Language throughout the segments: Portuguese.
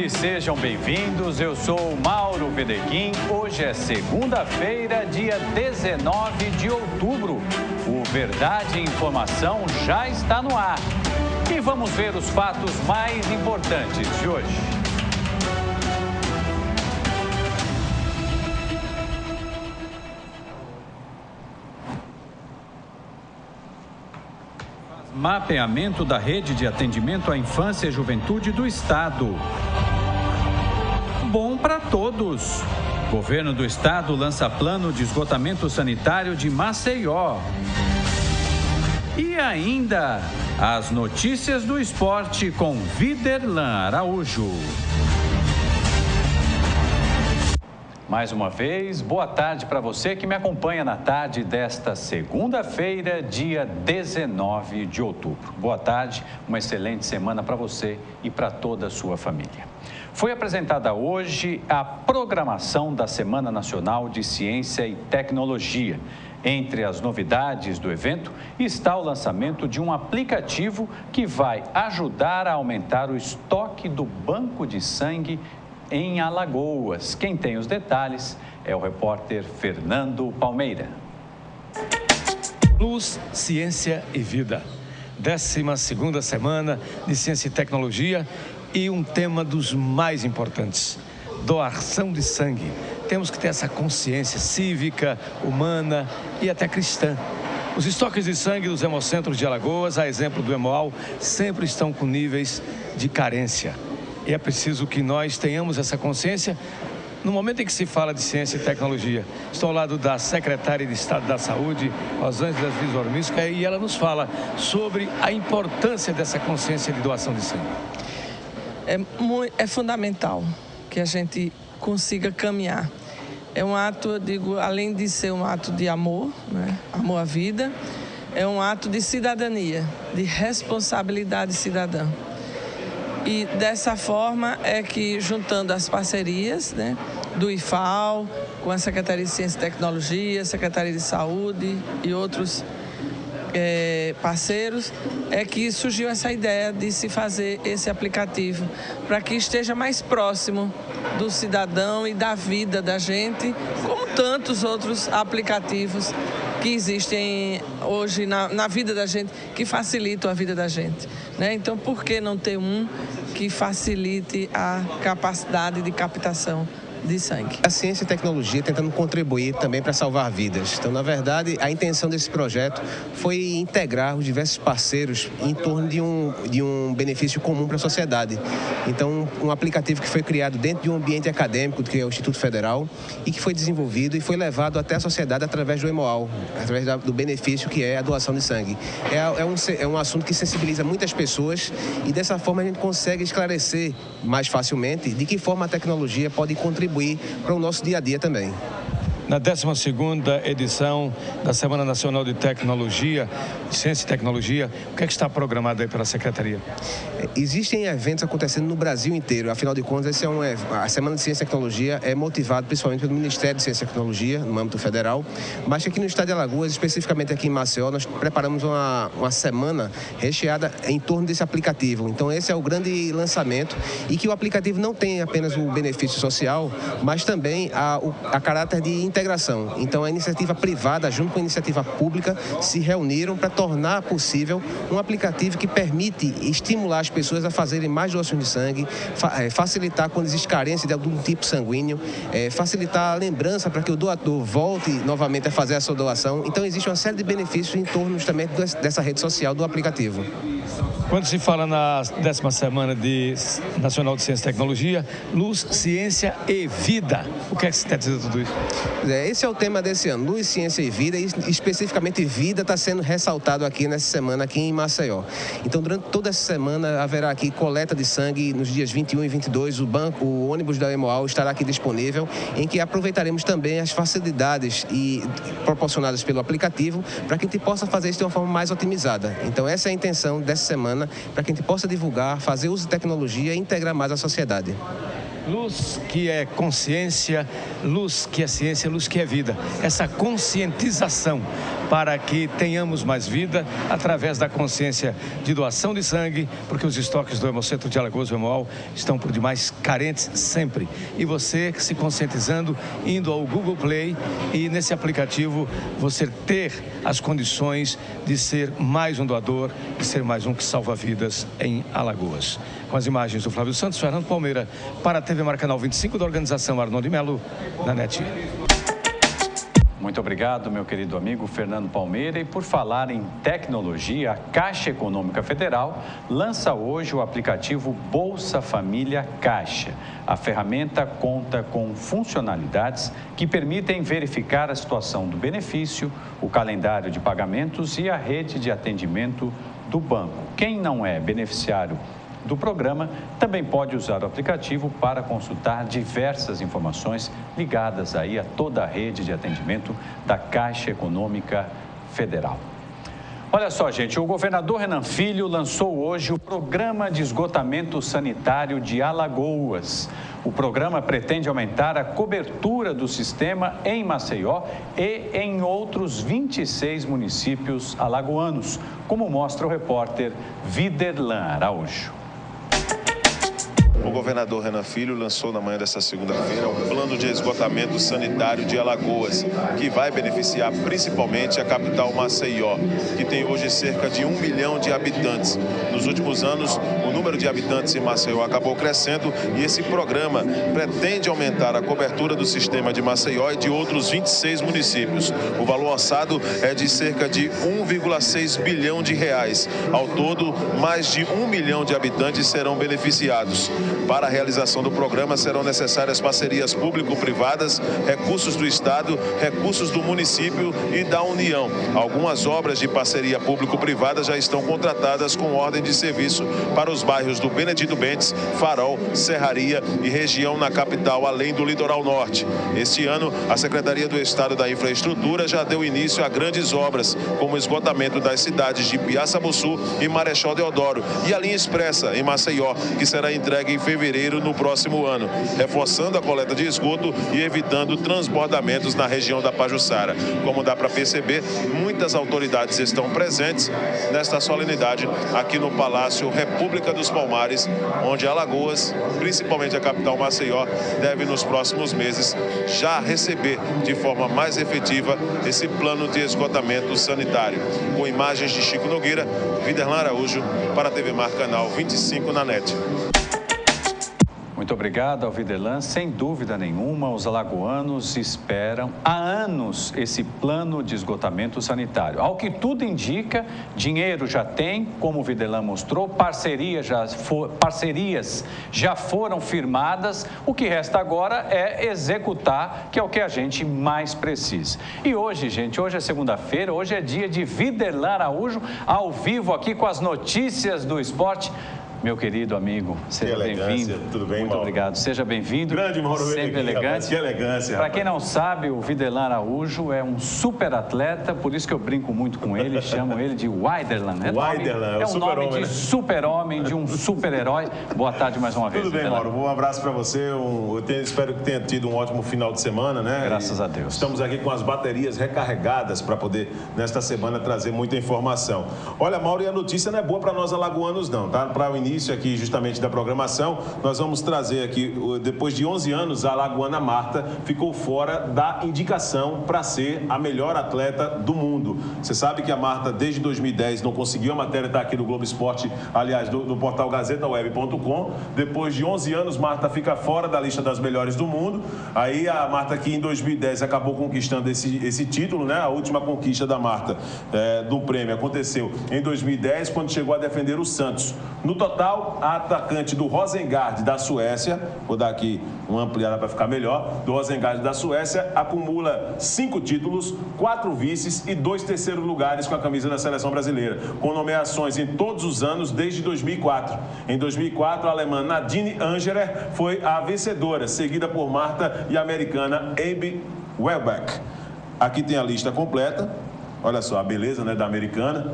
e sejam bem-vindos. Eu sou o Mauro Vedeguin. Hoje é segunda-feira, dia 19 de outubro. O Verdade e Informação já está no ar. E vamos ver os fatos mais importantes de hoje. Mapeamento da rede de atendimento à infância e juventude do Estado. Bom para todos. Governo do Estado lança plano de esgotamento sanitário de Maceió. E ainda, as notícias do esporte com Viderlan Araújo. Mais uma vez, boa tarde para você que me acompanha na tarde desta segunda-feira, dia 19 de outubro. Boa tarde, uma excelente semana para você e para toda a sua família. Foi apresentada hoje a programação da Semana Nacional de Ciência e Tecnologia. Entre as novidades do evento está o lançamento de um aplicativo que vai ajudar a aumentar o estoque do banco de sangue em Alagoas. Quem tem os detalhes é o repórter Fernando Palmeira. Luz, Ciência e Vida. 12ª semana de Ciência e Tecnologia e um tema dos mais importantes: doação de sangue. Temos que ter essa consciência cívica, humana e até cristã. Os estoques de sangue dos hemocentros de Alagoas, a exemplo do Hemoal, sempre estão com níveis de carência. E é preciso que nós tenhamos essa consciência no momento em que se fala de ciência e tecnologia. Estou ao lado da secretária de Estado da Saúde, Rosângela Visormisca, e ela nos fala sobre a importância dessa consciência de doação de sangue. É fundamental que a gente consiga caminhar. É um ato, eu digo, além de ser um ato de amor, né? Amor à vida, é um ato de cidadania, de responsabilidade cidadã. E dessa forma é que, juntando as parcerias, né, do IFAL, com a Secretaria de Ciência e Tecnologia, Secretaria de Saúde e outros parceiros, é que surgiu essa ideia de se fazer esse aplicativo para que esteja mais próximo do cidadão e da vida da gente, como tantos outros aplicativos que existem hoje na vida da gente, que facilitam a vida da gente, né? Então, por que não ter um que facilite a capacidade de captação de sangue? A ciência e tecnologia tentando contribuir também para salvar vidas. Então, na verdade, a intenção desse projeto foi integrar os diversos parceiros em torno de um benefício comum para a sociedade. Então, um aplicativo que foi criado dentro de um ambiente acadêmico, que é o Instituto Federal, e que foi desenvolvido e foi levado até a sociedade através do Hemoal, através do benefício que é a doação de sangue. É um assunto que sensibiliza muitas pessoas e, dessa forma, a gente consegue esclarecer mais facilmente de que forma a tecnologia pode contribuir para o nosso dia a dia também. Na 12ª edição da Semana Nacional de Tecnologia, de Ciência e Tecnologia, o que é que está programado aí pela Secretaria? Existem eventos acontecendo no Brasil inteiro. Afinal de contas, a Semana de Ciência e Tecnologia é motivada principalmente pelo Ministério de Ciência e Tecnologia, no âmbito federal, mas aqui no estado de Alagoas, especificamente aqui em Maceió, nós preparamos uma semana recheada em torno desse aplicativo. Então, esse é o grande lançamento, e que o aplicativo não tem apenas o benefício social, mas também a caráter de integração. Então, a iniciativa privada, junto com a iniciativa pública, se reuniram para tornar possível um aplicativo que permite estimular as pessoas a fazerem mais doações de sangue, facilitar quando existe carência de algum tipo sanguíneo, facilitar a lembrança para que o doador volte novamente a fazer a sua doação. Então, existe uma série de benefícios em torno justamente dessa rede social do aplicativo. Quando se fala na 10ª Semana Nacional de Ciência e Tecnologia, Luz, Ciência e Vida, o que é que você está dizendo tudo isso? Esse é o tema desse ano, Luz, Ciência e Vida, e especificamente vida está sendo ressaltado aqui nessa semana aqui em Maceió. Então, durante toda essa semana haverá aqui coleta de sangue nos dias 21 e 22, o ônibus da Hemoal estará aqui disponível, em que aproveitaremos também as facilidades proporcionadas pelo aplicativo para que a gente possa fazer isso de uma forma mais otimizada. Então, essa é a intenção dessa semana, para que a gente possa divulgar, fazer uso de tecnologia e integrar mais a sociedade. Luz que é consciência, luz que é ciência, luz que é vida. Essa conscientização para que tenhamos mais vida através da consciência de doação de sangue, porque os estoques do Hemocentro de Alagoas, o Hemoal, estão por demais carentes sempre. E você se conscientizando, indo ao Google Play e nesse aplicativo você ter as condições de ser mais um doador, de ser mais um que salva vidas em Alagoas. Com as imagens do Flávio Santos, Fernando Palmeira, para a TV Marcanal 25 da organização Arnon de Melo, na NET. Muito obrigado, meu querido amigo Fernando Palmeira. E por falar em tecnologia, a Caixa Econômica Federal lança hoje o aplicativo Bolsa Família Caixa. A ferramenta conta com funcionalidades que permitem verificar a situação do benefício, o calendário de pagamentos e a rede de atendimento do banco. Quem não é beneficiário do programa também pode usar o aplicativo para consultar diversas informações ligadas aí a toda a rede de atendimento da Caixa Econômica Federal. Olha só, gente, o governador Renan Filho lançou hoje o Programa de Esgotamento Sanitário de Alagoas. O programa pretende aumentar a cobertura do sistema em Maceió e em outros 26 municípios alagoanos, como mostra o repórter Viderlan Araújo. O governador Renan Filho lançou na manhã desta segunda-feira um plano de esgotamento sanitário de Alagoas, que vai beneficiar principalmente a capital Maceió, que tem hoje cerca de 1 milhão de habitantes. Nos últimos anos, o número de habitantes em Maceió acabou crescendo e esse programa pretende aumentar a cobertura do sistema de Maceió e de outros 26 municípios. O valor orçado é de cerca de 1,6 bilhão de reais. Ao todo, mais de 1 milhão de habitantes serão beneficiados. Para a realização do programa serão necessárias parcerias público-privadas, recursos do Estado, recursos do município e da União. Algumas obras de parceria público-privada já estão contratadas com ordem de serviço para os bairros do Benedito Bentes, Farol, Serraria e região na capital, além do Litoral Norte. Este ano, a Secretaria do Estado da Infraestrutura já deu início a grandes obras, como o esgotamento das cidades de Piaçabuçu e Marechal Deodoro e a linha expressa em Maceió, que será entregue em fevereiro no próximo ano, reforçando a coleta de esgoto e evitando transbordamentos na região da Pajuçara. Como dá para perceber, muitas autoridades estão presentes nesta solenidade aqui no Palácio República dos Palmares, onde Alagoas, principalmente a capital Maceió, deve nos próximos meses já receber de forma mais efetiva esse plano de esgotamento sanitário. Com imagens de Chico Nogueira, Viderlan Araújo para a TV Marcanal 25 na NET. Muito obrigado ao Viderlan. Sem dúvida nenhuma, os alagoanos esperam há anos esse plano de esgotamento sanitário. Ao que tudo indica, dinheiro já tem, como o Viderlan mostrou, parcerias já foram firmadas. O que resta agora é executar, que é o que a gente mais precisa. E hoje, gente, hoje é segunda-feira, hoje é dia de Viderlan Araújo, ao vivo aqui com as notícias do esporte. Meu querido amigo, seja bem-vindo. Tudo bem, Muito Mauro? obrigado. Seja bem-vindo. Grande Mauro, sempre elegante. Rapaz, que elegância. Para quem não sabe, o Viderlan Araújo é um super atleta, por isso que eu brinco muito com ele, chamo ele de Widerlan. Widerlan, é um nome de super-homem, de um super-herói. Boa tarde mais uma vez. Tudo bem, Viderlan. Mauro. Um abraço para você. Espero que tenha tido um ótimo final de semana, né? Graças a Deus. Estamos aqui com as baterias recarregadas para poder, nesta semana, trazer muita informação. Olha, Mauro, e a notícia não é boa para nós alagoanos, não, tá? Para o início aqui, justamente, da programação, nós vamos trazer aqui, depois de 11 anos, a alagoana Marta ficou fora da indicação para ser a melhor atleta do mundo. Você sabe que a Marta, desde 2010, não conseguiu, a matéria está aqui no Globo Esporte, aliás, do portal gazetaweb.com. Depois de 11 anos, Marta fica fora da lista das melhores do mundo. Aí a Marta, que em 2010 acabou conquistando esse título, né? A última conquista da Marta do prêmio aconteceu em 2010, quando chegou a defender o Santos. No total, a atacante do Rosengard da Suécia, vou dar aqui uma ampliada para ficar melhor, do Rosengard da Suécia, acumula 5 títulos, 4 vices e 2 terceiros lugares com a camisa da seleção brasileira, com nomeações em todos os anos desde 2004. Em 2004, a alemã Nadine Angerer foi a vencedora, seguida por Marta e a americana Abby Wellbeck. Aqui tem a lista completa, olha só a beleza, né, da americana.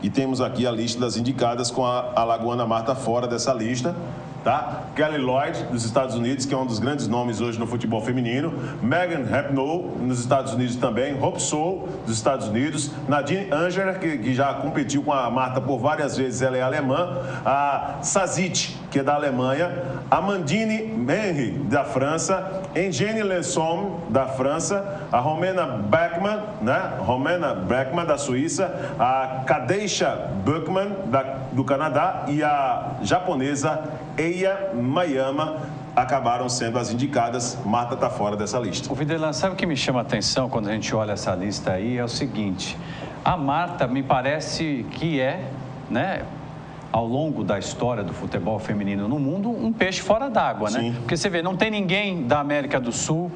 E temos aqui a lista das indicadas com a alagoana Marta fora dessa lista. tá? Kelly Lloyd, dos Estados Unidos, que é um dos grandes nomes hoje no futebol feminino. Megan Rapinoe, nos Estados Unidos também. Hope Solo, dos Estados Unidos. Nadine Anger, que já competiu com a Marta por várias vezes, ela é alemã. A Sazic, que é da Alemanha. Amandine Menry, da França. Engene Lesson, da França. A Romena Beckman, né? Romena Beckman, da Suíça. A Kadeisha Buchmann, do Canadá. E a japonesa Eia Mayama acabaram sendo as indicadas. Marta está fora dessa lista. O Videlan, sabe o que me chama a atenção quando a gente olha essa lista aí? É o seguinte, a Marta me parece que é, né, ao longo da história do futebol feminino no mundo, um peixe fora d'água, né? Porque você vê, não tem ninguém da América do Sul,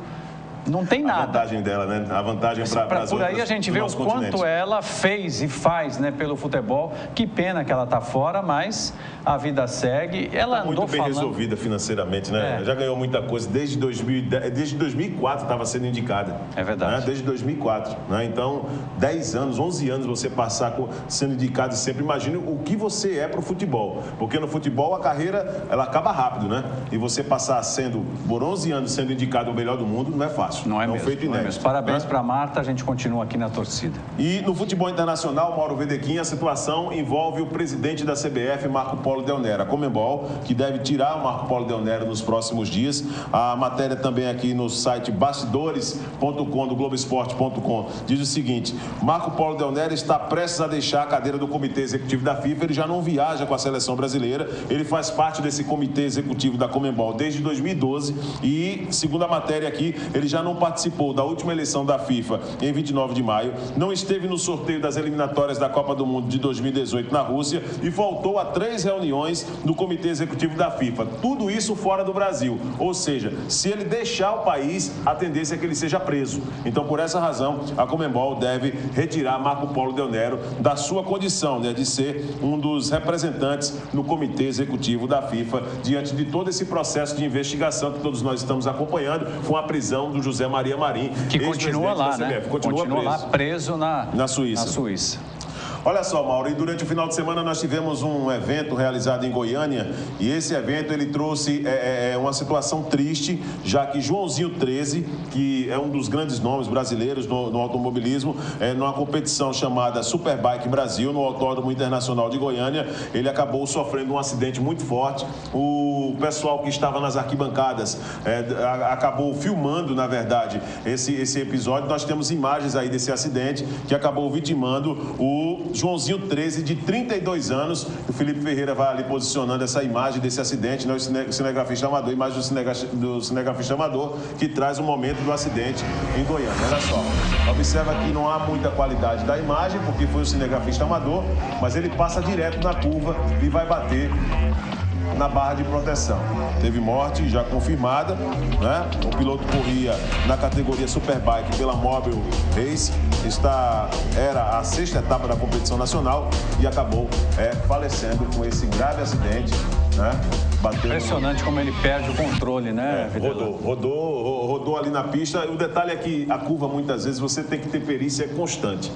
não tem nada. A vantagem dela, né? A vantagem para as outras. Por aí a gente vê o quanto ela fez e faz, né, pelo futebol. Que pena que ela está fora, mas a vida segue. Ela andou muito bem resolvida financeiramente, né? Já ganhou muita coisa. Desde 2004 estava sendo indicada. É verdade. Né? Desde 2004. Né? Então, 10 anos, 11 anos você passar sendo indicado sempre. Imagine o que você é para o futebol. Porque no futebol a carreira ela acaba rápido, né? E você passar por 11 anos sendo indicado o melhor do mundo não é fácil. Não é mesmo, feito inédito. Parabéns para a Marta, a gente continua aqui na torcida. E no futebol internacional, Mauro Vedequim, a situação envolve o presidente da CBF, Marco Polo Del Nero. A Conmebol, que deve tirar o Marco Polo Del Nero nos próximos dias. A matéria também aqui no site bastidores.com, do Globoesporte.com, diz o seguinte: Marco Polo Del Nero está prestes a deixar a cadeira do Comitê Executivo da FIFA. Ele já não viaja com a seleção brasileira. Ele faz parte desse Comitê Executivo da Conmebol desde 2012 e, segundo a matéria aqui, ele já não participou da última eleição da FIFA em 29 de maio, não esteve no sorteio das eliminatórias da Copa do Mundo de 2018 na Rússia e faltou a 3 reuniões do Comitê Executivo da FIFA. Tudo isso fora do Brasil. Ou seja, se ele deixar o país, a tendência é que ele seja preso. Então, por essa razão, a Conmebol deve retirar Marco Polo Del Nero da sua condição, né, de ser um dos representantes no Comitê Executivo da FIFA, diante de todo esse processo de investigação que todos nós estamos acompanhando, com a prisão do José Maria Marim, que continua lá, né? Continua lá preso na Suíça. Olha só, Mauro, e durante o final de semana nós tivemos um evento realizado em Goiânia e esse evento ele trouxe uma situação triste, já que Joãozinho 13, que é um dos grandes nomes brasileiros no automobilismo, numa competição chamada Superbike Brasil, no Autódromo Internacional de Goiânia, ele acabou sofrendo um acidente muito forte. O pessoal que estava nas arquibancadas acabou filmando, na verdade, esse episódio. Nós temos imagens aí desse acidente que acabou vitimando o Joãozinho 13, de 32 anos. O Felipe Ferreira vai ali posicionando essa imagem desse acidente, né? O cinegrafista amador, imagem do cinegrafista amador, que traz o momento do acidente em Goiânia. Olha só, observa que não há muita qualidade da imagem, porque foi o cinegrafista amador, mas ele passa direto na curva e vai bater na barra de proteção. Teve morte já confirmada, né? O piloto corria na categoria Superbike pela Mobile Race, era a 6ª etapa da competição nacional e acabou falecendo com esse grave acidente, né? Impressionante como ele perde o controle, né? Rodou ali na pista. O detalhe é que a curva, muitas vezes, você tem que ter perícia constante.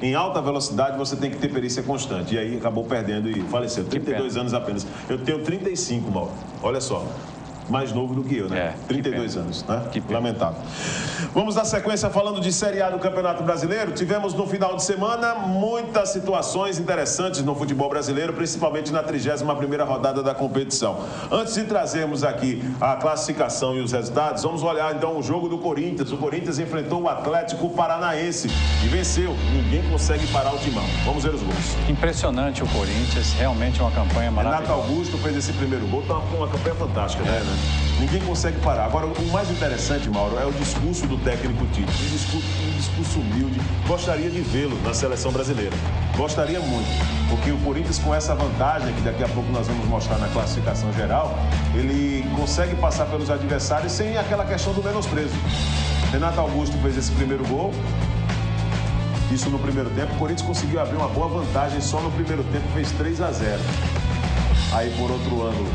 Em alta velocidade, você tem que ter perícia constante. E aí acabou perdendo e faleceu. 32 anos apenas. Eu tenho 35, Mauro. Olha só. Mais novo do que eu, né? 32 anos, né? Lamentável. Vamos na sequência falando de Série A do Campeonato Brasileiro. Tivemos no final de semana muitas situações interessantes no futebol brasileiro, principalmente na 31ª rodada da competição. Antes de trazermos aqui a classificação e os resultados, vamos olhar então o jogo do Corinthians. O Corinthians enfrentou o Atlético Paranaense e venceu. Ninguém consegue parar o timão. Vamos ver os gols. Impressionante o Corinthians, realmente uma campanha maravilhosa. Renato Augusto fez esse primeiro gol, tá uma campanha fantástica, né? Ninguém consegue parar. Agora, o mais interessante, Mauro, é o discurso do técnico Tite. Um discurso humilde. Gostaria de vê-lo na seleção brasileira. Gostaria muito. Porque o Corinthians, com essa vantagem, que daqui a pouco nós vamos mostrar na classificação geral, ele consegue passar pelos adversários sem aquela questão do menosprezo. Renato Augusto fez esse primeiro gol. Isso no primeiro tempo. O Corinthians conseguiu abrir uma boa vantagem. Só no primeiro tempo fez 3-0. Aí, por outro ângulo,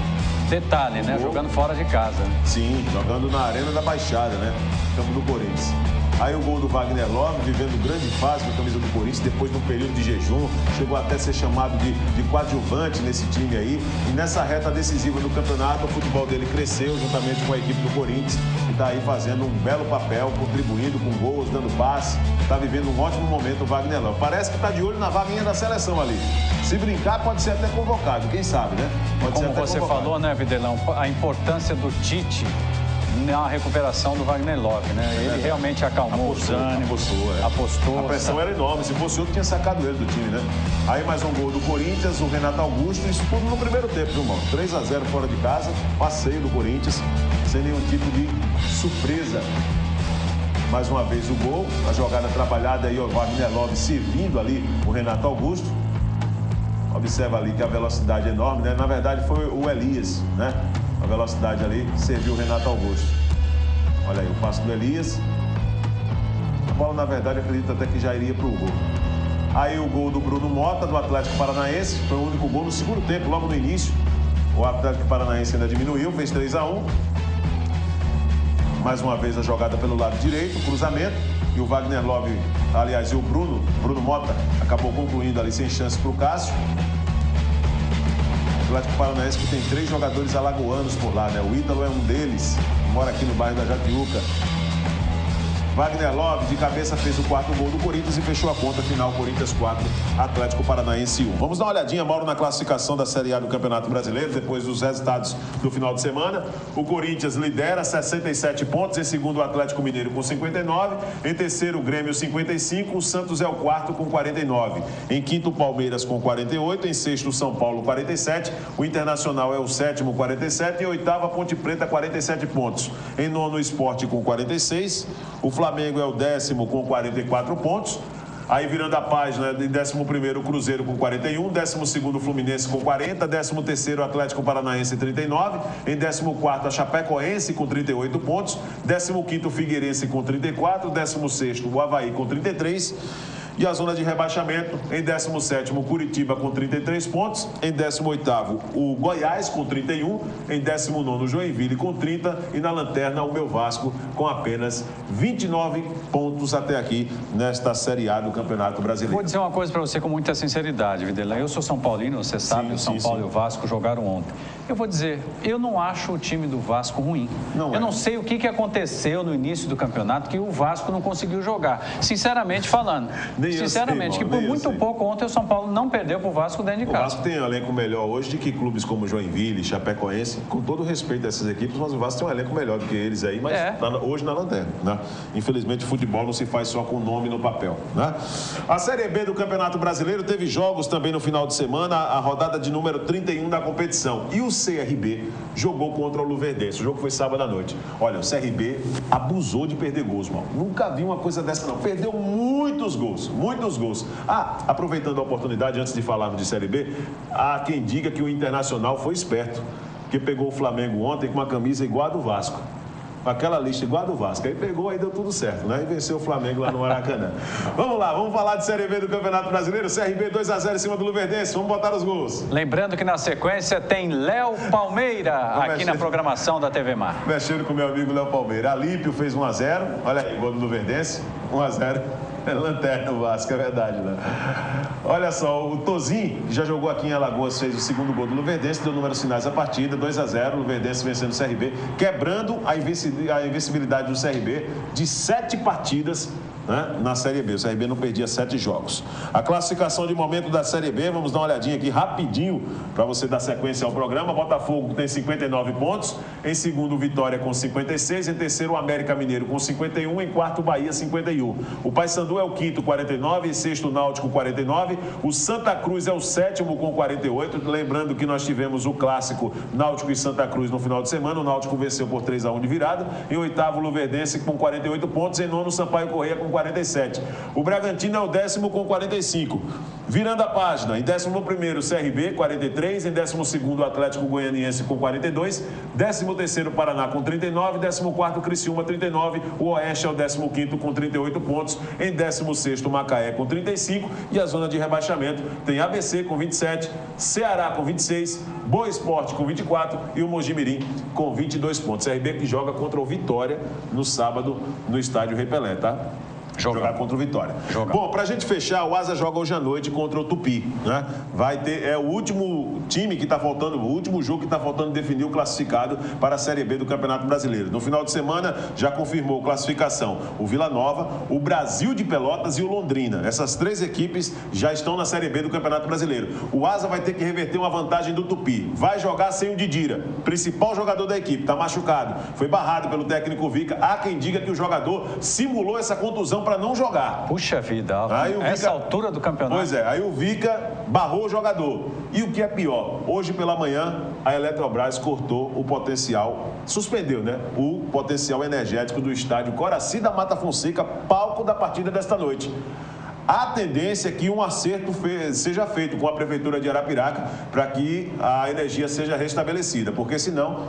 detalhe, né? Jogando fora de casa. Sim, jogando na Arena da Baixada, né? Campo do Corinthians. Aí o gol do Wagner Love, vivendo grande fase com a camisa do Corinthians, depois de um período de jejum, chegou até a ser chamado de coadjuvante nesse time aí. E nessa reta decisiva do campeonato, o futebol dele cresceu juntamente com a equipe do Corinthians, que está aí fazendo um belo papel, contribuindo com gols, dando passe. Está vivendo um ótimo momento o Wagner Love. Parece que está de olho na vaguinha da seleção ali. Se brincar, pode ser até convocado, quem sabe, né? Pode ser como até você convocado. falou, né, Videlão, a importância do Tite na recuperação do Wagner Love, né? Ele realmente acalmou os ânimos, apostou. A pressão era enorme, se fosse outro tinha sacado ele do time, né? Aí mais um gol do Corinthians, o Renato Augusto, isso tudo no primeiro tempo, viu, irmão? 3-0 fora de casa, passeio do Corinthians, sem nenhum tipo de surpresa. Mais uma vez o gol, a jogada trabalhada aí, o Wagner Love servindo ali o Renato Augusto. Observa ali que a velocidade é enorme, né? Na verdade foi o Elias, né? A velocidade ali serviu o Renato Augusto. Olha aí o passe do Elias. A bola, na verdade, acredito até que já iria para o gol. Aí o gol do Bruno Mota, do Atlético Paranaense. Foi o único gol no segundo tempo, logo no início. O Atlético Paranaense ainda diminuiu, fez 3-1. Mais uma vez a jogada pelo lado direito, cruzamento. E o Wagner Love, aliás, e o Bruno Mota, acabou concluindo ali sem chance para o Cássio. O Atlético Paranaense que tem 3 jogadores alagoanos por lá, né? O Ítalo é um deles, mora aqui no bairro da Jatiuca. Wagner Love, de cabeça, fez o 4º gol do Corinthians e fechou a conta final, Corinthians 4, Atlético Paranaense 1. Vamos dar uma olhadinha, Mauro, na classificação da Série A do Campeonato Brasileiro, depois dos resultados do final de semana. O Corinthians lidera 67 pontos, em segundo o Atlético Mineiro com 59, em terceiro o Grêmio 55, o Santos é o 4º com 49, em quinto o Palmeiras com 48, em sexto o São Paulo 47, o Internacional é o 7º 47 e oitavo a Ponte Preta 47 pontos. Em nono o Sport com 46, o Flamengo é o 10º com 44 pontos. Aí virando a página, em 11º o Cruzeiro com 41, 12º o Fluminense com 40, 13º o Atlético Paranaense 39, em 14º a Chapecoense com 38 pontos, 15º o Figueirense com 34, 16º o Avaí com 33. E a zona de rebaixamento, em 17º o Curitiba com 33 pontos, em 18º o Goiás com 31, em 19º o Joinville com 30 e na lanterna o meu Vasco com apenas 29 pontos até aqui nesta Série A do Campeonato Brasileiro. Vou dizer uma coisa para você com muita sinceridade, Videlão. Eu sou São Paulino, você sabe, o São Paulo e o Vasco jogaram ontem. Eu vou dizer, eu não acho o time do Vasco ruim. Eu não sei o que aconteceu no início do campeonato que o Vasco não conseguiu jogar. Sinceramente falando. Sinceramente, que por muito pouco ontem o São Paulo não perdeu para o Vasco dentro de casa. O Vasco tem um elenco melhor hoje do que clubes como Joinville, Chapecoense, com todo o respeito dessas equipes, mas o Vasco tem um elenco melhor do que eles aí, mas hoje na lanterna, né? Infelizmente o futebol não se faz só com o nome no papel, né? A Série B do Campeonato Brasileiro teve jogos também no final de semana, a rodada de número 31 da competição. E o CRB jogou contra o Luverdense. O jogo foi sábado à noite. Olha, o CRB abusou de perder gols, mano. Nunca vi uma coisa dessa, não. Perdeu muitos gols. Muitos gols. Aproveitando a oportunidade, antes de falarmos de Série B, há quem diga que o Internacional foi esperto, porque pegou o Flamengo ontem com uma camisa igual a do Vasco. Com aquela lista igual a do Vasco. Aí pegou, aí deu tudo certo, né? E venceu o Flamengo lá no Maracanã. Vamos lá, vamos falar de Série B do Campeonato Brasileiro. CRB 2-0 em cima do Luverdense. Vamos botar os gols. Lembrando que na sequência tem Léo Palmeira aqui na programação da TV Mar. Mexendo com meu amigo Léo Palmeira. Alípio fez 1-0. Olha aí, gol do Luverdense. 1-0. É lanterna o Vasco, é verdade, né? Olha só, o Tozinho, que já jogou aqui em Alagoas, fez o segundo gol do Luverdense, deu números finais da partida, 2-0, o Luverdense vencendo o CRB, quebrando a invencibilidade do CRB de 7 partidas, né, na Série B. O CRB não perdia 7 jogos. A classificação de momento da Série B, vamos dar uma olhadinha aqui rapidinho para você dar sequência ao programa. Botafogo tem 59 pontos, em segundo Vitória com 56, em terceiro o América Mineiro com 51, em quarto Bahia 51. O Paysandu é o quinto, 49, em sexto Náutico 49, o Santa Cruz é o sétimo com 48, lembrando que nós tivemos o clássico Náutico e Santa Cruz no final de semana, o Náutico venceu por 3-1 de virada, em oitavo Luverdense com 48 pontos, em nono Sampaio Corrêa com 47. O Bragantino é o 10º com 45. Virando a página, em 11º, CRB, 43. Em 12º, Atlético Goianiense com 42. 13º, Paraná com 39. 14º, Criciúma, 39. O Oeste é o 15º com 38 pontos. Em 16º, Macaé com 35. E a zona de rebaixamento tem ABC com 27, Ceará com 26, Boa Esporte com 24 e o Mojimirim com 22 pontos. CRB que joga contra o Vitória no sábado no estádio Rei Pelé, tá? Jogar contra o Vitória. Bom, pra gente fechar, o Asa joga hoje à noite contra o Tupi, né? Vai ter, é o último time que tá faltando, o último jogo que tá faltando definir o classificado para a Série B do Campeonato Brasileiro. No final de semana, já confirmou classificação o Vila Nova, o Brasil de Pelotas e o Londrina. Essas 3 equipes já estão na Série B do Campeonato Brasileiro. O Asa vai ter que reverter uma vantagem do Tupi. Vai jogar sem o Didira, principal jogador da equipe, tá machucado. Foi barrado pelo técnico Vica. Há quem diga que o jogador simulou essa contusão para não jogar. Puxa vida, essa altura do campeonato. Pois é, aí o Vica barrou o jogador. E o que é pior, hoje pela manhã, a Eletrobras cortou o potencial, suspendeu, né? O potencial energético do estádio Coraci da Mata Fonseca, palco da partida desta noite. A tendência é que um acerto seja feito com a Prefeitura de Arapiraca para que a energia seja restabelecida, porque senão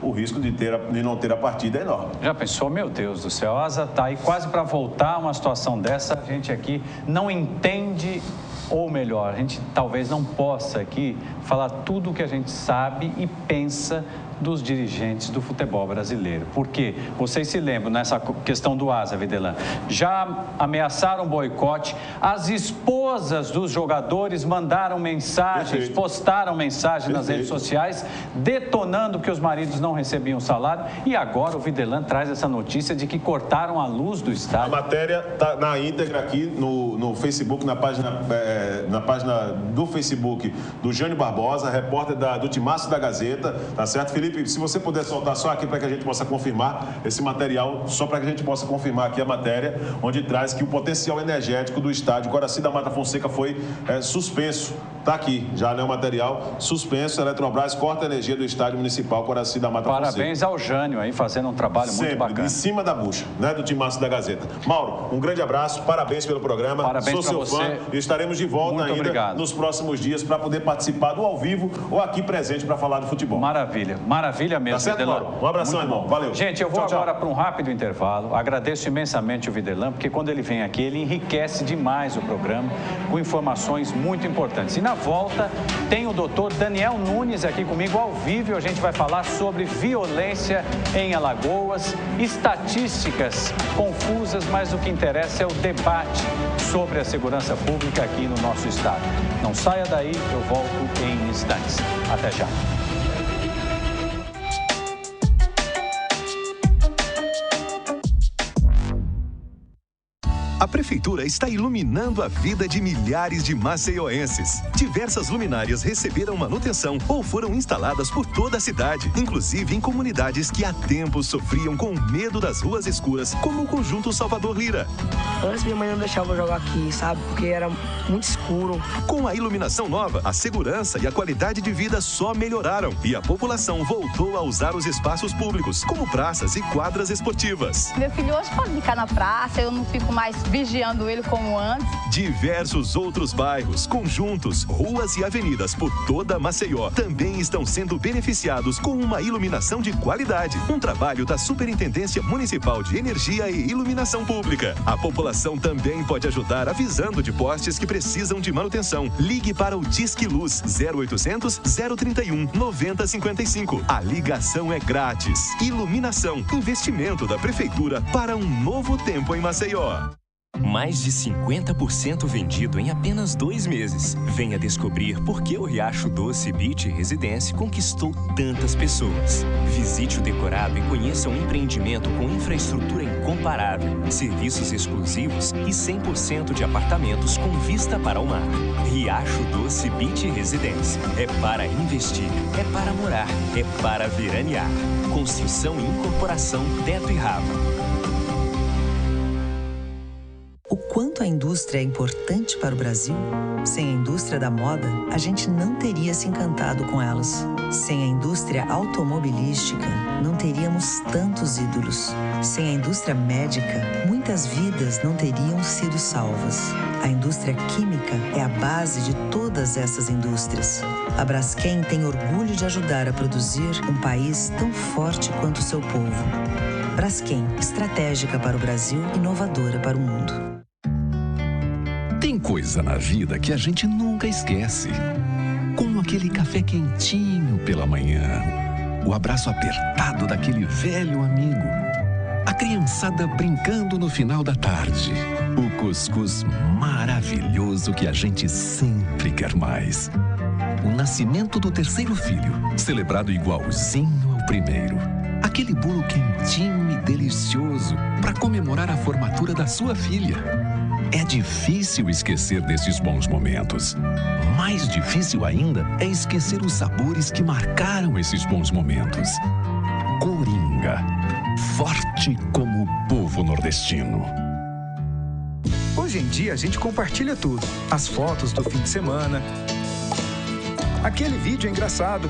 o risco de não ter a partida é enorme. Já pensou? Meu Deus do céu, a Asa está aí quase para voltar a uma situação dessa. A gente aqui não entende, ou melhor, a gente talvez não possa aqui falar tudo o que a gente sabe e pensa dos dirigentes do futebol brasileiro. Porque vocês se lembram nessa questão do Asa, Videlan, já ameaçaram boicote, as esposas dos jogadores mandaram mensagens, postaram mensagens nas redes sociais, detonando que os maridos não recebiam salário, e agora o Videlan traz essa notícia de que cortaram a luz do estádio. A matéria está na íntegra aqui no Facebook, na página do Facebook do Jânio Barbosa, repórter do Timaço da Gazeta, tá certo, Felipe? Se você puder soltar só aqui para que a gente possa confirmar esse material, só para que a gente possa confirmar aqui a matéria, onde traz que o potencial energético do estádio Coraci da Mata Fonseca foi suspenso. Está aqui, já é o material suspenso. A Eletrobras corta a energia do estádio municipal Coraci da Mata Fonseca. Parabéns ao Jânio aí, fazendo um trabalho muito bacana. Em cima da bucha, né, do Timaço da Gazeta. Mauro, um grande abraço, parabéns pelo programa. Parabéns Sou seu fã e estaremos de volta muito ainda nos próximos dias para poder participar do ao vivo ou aqui presente para falar do futebol. Maravilha, maravilha mesmo. Tá certo, Mauro? Um abração, irmão. Valeu. Gente, eu vou agora para um rápido intervalo. Agradeço imensamente o Videlan, porque quando ele vem aqui, ele enriquece demais o programa com informações muito importantes. E na volta, tem o doutor Daniel Nunes aqui comigo ao vivo. A gente vai falar sobre violência em Alagoas, estatísticas confusas, mas o que interessa é o debate sobre a segurança pública aqui no nosso estado. Não saia daí, eu volto em instantes. Até já. A Prefeitura está iluminando a vida de milhares de maceioenses. Diversas luminárias receberam manutenção ou foram instaladas por toda a cidade, inclusive em comunidades que há tempos sofriam com medo das ruas escuras, como o Conjunto Salvador Lira. Antes minha mãe não deixava eu jogar aqui, sabe? Porque era muito escuro. Com a iluminação nova, a segurança e a qualidade de vida só melhoraram e a população voltou a usar os espaços públicos, como praças e quadras esportivas. Meu filho hoje pode ficar na praça, eu não fico mais vigiando ele como antes. Diversos outros bairros, conjuntos, ruas e avenidas por toda Maceió também estão sendo beneficiados com uma iluminação de qualidade. Um trabalho da Superintendência Municipal de Energia e Iluminação Pública. A população também pode ajudar avisando de postes que precisam de manutenção. Ligue para o Disque Luz 0800 031 9055. A ligação é grátis. Iluminação, investimento da Prefeitura para um novo tempo em Maceió. Mais de 50% vendido em apenas 2 meses. Venha descobrir por que o Riacho Doce Beach Residência conquistou tantas pessoas. Visite o decorado e conheça um empreendimento com infraestrutura incomparável, serviços exclusivos e 100% de apartamentos com vista para o mar. Riacho Doce Beach Residência. É para investir, é para morar, é para veranear. Construção e incorporação Teto e Rava. O quanto quanto a indústria é importante para o Brasil? Sem a indústria da moda, a gente não teria se encantado com elas. Sem a indústria automobilística, não teríamos tantos ídolos. Sem a indústria médica, muitas vidas não teriam sido salvas. A indústria química é a base de todas essas indústrias. A Braskem tem orgulho de ajudar a produzir um país tão forte quanto o seu povo. Braskem, estratégica para o Brasil, inovadora para o mundo. Tem coisa na vida que a gente nunca esquece. Como aquele café quentinho pela manhã, o abraço apertado daquele velho amigo, a criançada brincando no final da tarde, o cuscuz maravilhoso que a gente sempre quer mais. O nascimento do terceiro filho, celebrado igualzinho ao primeiro. Aquele bolo quentinho e delicioso para comemorar a formatura da sua filha. É difícil esquecer desses bons momentos. Mais difícil ainda é esquecer os sabores que marcaram esses bons momentos. Coringa, forte como o povo nordestino. Hoje em dia a gente compartilha tudo. As fotos do fim de semana, aquele vídeo engraçado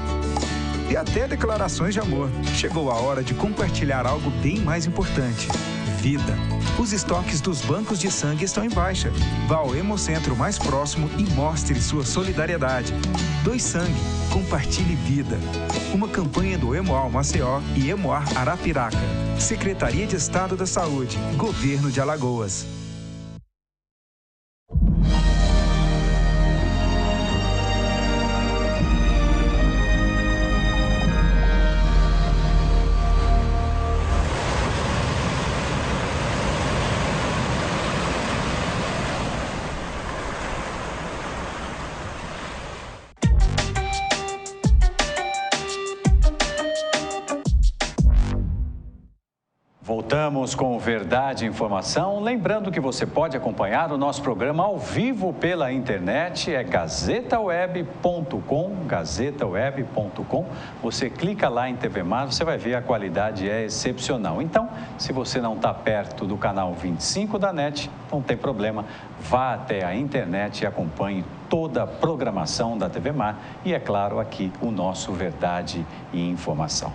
e até declarações de amor. Chegou a hora de compartilhar algo bem mais importante: vida. Os estoques dos bancos de sangue estão em baixa. Vá ao Hemocentro mais próximo e mostre sua solidariedade. Doe sangue, compartilhe vida. Uma campanha do Hemoar Maceió e Hemoar Arapiraca. Secretaria de Estado da Saúde, Governo de Alagoas. Voltamos com Verdade e Informação. Lembrando que você pode acompanhar o nosso programa ao vivo pela internet, é gazetaweb.com, gazetaweb.com. Você clica lá em TV Mar, você vai ver a qualidade é excepcional. Então, se você não está perto do canal 25 da NET, não tem problema, vá até a internet e acompanhe toda a programação da TV Mar e, é claro, aqui o nosso Verdade e Informação.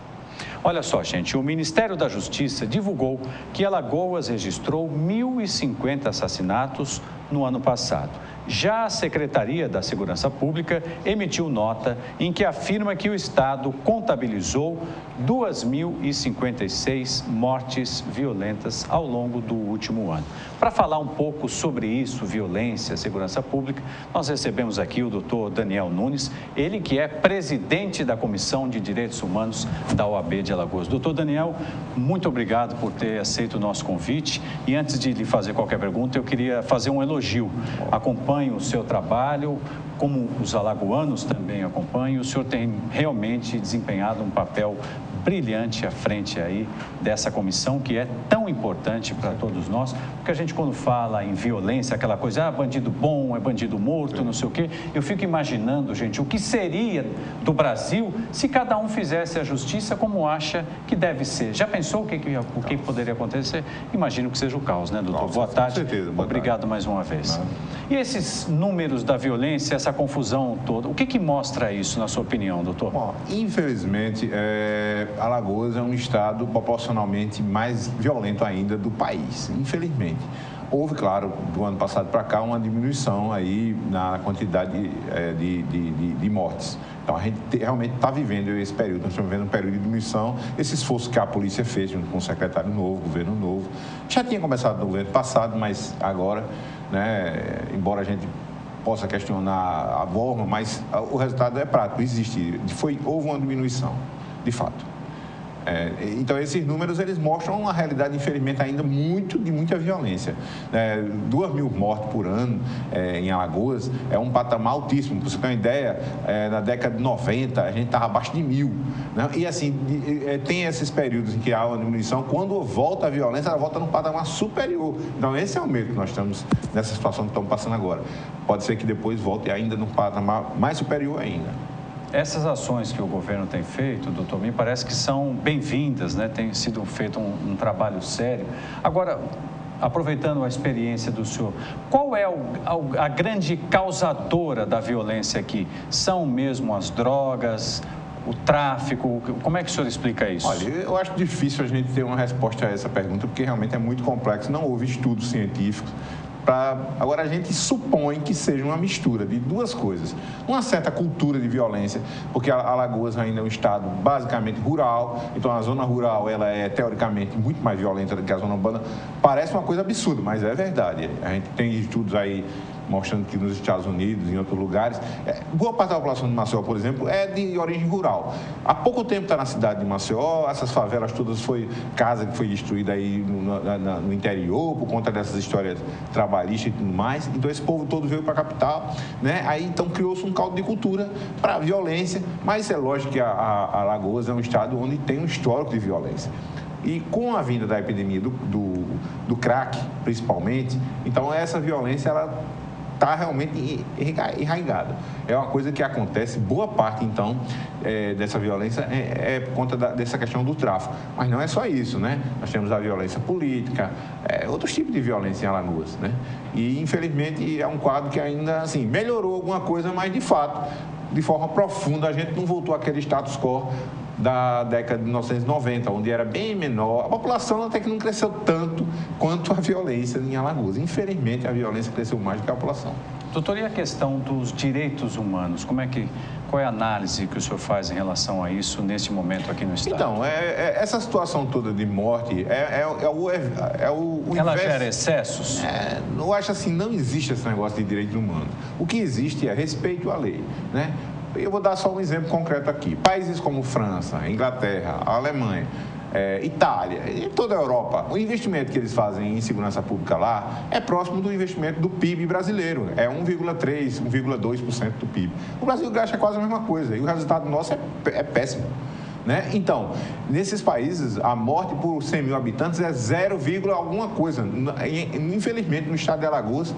Olha só, gente, o Ministério da Justiça divulgou que Alagoas registrou 1.050 assassinatos no ano passado. Já a Secretaria da Segurança Pública emitiu nota em que afirma que o Estado contabilizou 2.056 mortes violentas ao longo do último ano. Para falar um pouco sobre isso, violência, segurança pública, nós recebemos aqui o doutor Daniel Nunes, ele que é presidente da Comissão de Direitos Humanos da OAB de Alagoas. Doutor Daniel, muito obrigado por ter aceito o nosso convite. E antes de lhe fazer qualquer pergunta, eu queria fazer um elogio. Acompanho o seu trabalho, como os alagoanos também acompanham, o senhor tem realmente desempenhado um papel brilhante à frente aí dessa comissão que é tão importante para todos nós, porque a gente quando fala em violência, aquela coisa, bandido bom, é bandido morto, não sei o quê, eu fico imaginando, gente, o que seria do Brasil se cada um fizesse a justiça como acha que deve ser. Já pensou o que poderia acontecer? Imagino que seja o caos, né, doutor? Boa tarde. Com certeza. Obrigado mais uma vez. E esses números da violência, essa confusão toda, o que mostra isso, na sua opinião, doutor? Bom, infelizmente, Alagoas é um estado proporcionalmente mais violento ainda do país, infelizmente. Houve, claro, do ano passado para cá, uma diminuição aí na quantidade de mortes. Então, a gente realmente está vivendo esse período, nós estamos vivendo um período de diminuição. Esse esforço que a polícia fez junto com o secretário novo, governo novo, já tinha começado no governo passado, mas agora, né, embora a gente possa questionar a forma, mas o resultado é prático, existe. Houve uma diminuição, de fato. Então, esses números, eles mostram uma realidade, infelizmente, ainda de muita violência. 2.000 mortes por ano em Alagoas é um patamar altíssimo. Para você ter uma ideia, na década de 90, a gente estava abaixo de 1.000. Né? E, assim, tem esses períodos em que há uma diminuição. Quando volta a violência, ela volta num patamar superior. Então, esse é o medo que nós estamos nessa situação que estamos passando agora. Pode ser que depois volte ainda num patamar mais superior ainda. Essas ações que o governo tem feito, doutor, me parece que são bem-vindas, né? Tem sido feito um trabalho sério. Agora, aproveitando a experiência do senhor, qual é a grande causadora da violência aqui? São mesmo as drogas, o tráfico? Como é que o senhor explica isso? Olha, eu acho difícil a gente ter uma resposta a essa pergunta, porque realmente é muito complexo, não houve estudos científicos. Agora, a gente supõe que seja uma mistura de duas coisas. Uma certa cultura de violência, porque Alagoas ainda é um estado basicamente rural, então a zona rural ela é teoricamente muito mais violenta do que a zona urbana. Parece uma coisa absurda, mas é verdade. A gente tem estudos aí mostrando que nos Estados Unidos, em outros lugares, boa parte da população de Maceió, por exemplo, é de origem rural. Há pouco tempo está na cidade de Maceió, essas favelas todas casa que foi destruída aí no interior, por conta dessas histórias trabalhistas e tudo mais. Então esse povo todo veio para a capital, né? Aí então criou-se um caldo de cultura para a violência, mas é lógico que a Alagoas é um estado onde tem um histórico de violência. E com a vinda da epidemia do crack, principalmente, então essa violência, ela está realmente enraizada. É uma coisa que acontece, boa parte, então, dessa violência é por conta dessa questão do tráfico. Mas não é só isso, né? Nós temos a violência política, outros tipos de violência em Alagoas, né? E, infelizmente, é um quadro que ainda, assim, melhorou alguma coisa, mas, de fato, de forma profunda, a gente não voltou àquele status quo da década de 1990, onde era bem menor. A população até que não cresceu tanto quanto a violência em Alagoas. Infelizmente, a violência cresceu mais do que a população. Doutor, e a questão dos direitos humanos? Qual é a análise que o senhor faz em relação a isso nesse momento aqui no estado? Então, essa situação toda de morte o ela gera excessos? Eu acho assim, não existe esse negócio de direitos humanos. O que existe é respeito à lei, né? Eu vou dar só um exemplo concreto aqui. Países como França, Inglaterra, Alemanha, Itália e toda a Europa, o investimento que eles fazem em segurança pública lá é próximo do investimento do PIB brasileiro. É 1,3%, 1,2% do PIB. O Brasil gasta quase a mesma coisa e o resultado nosso é péssimo, né? Então, nesses países, a morte por 100 mil habitantes é 0, alguma coisa. Infelizmente, no estado de Alagoas,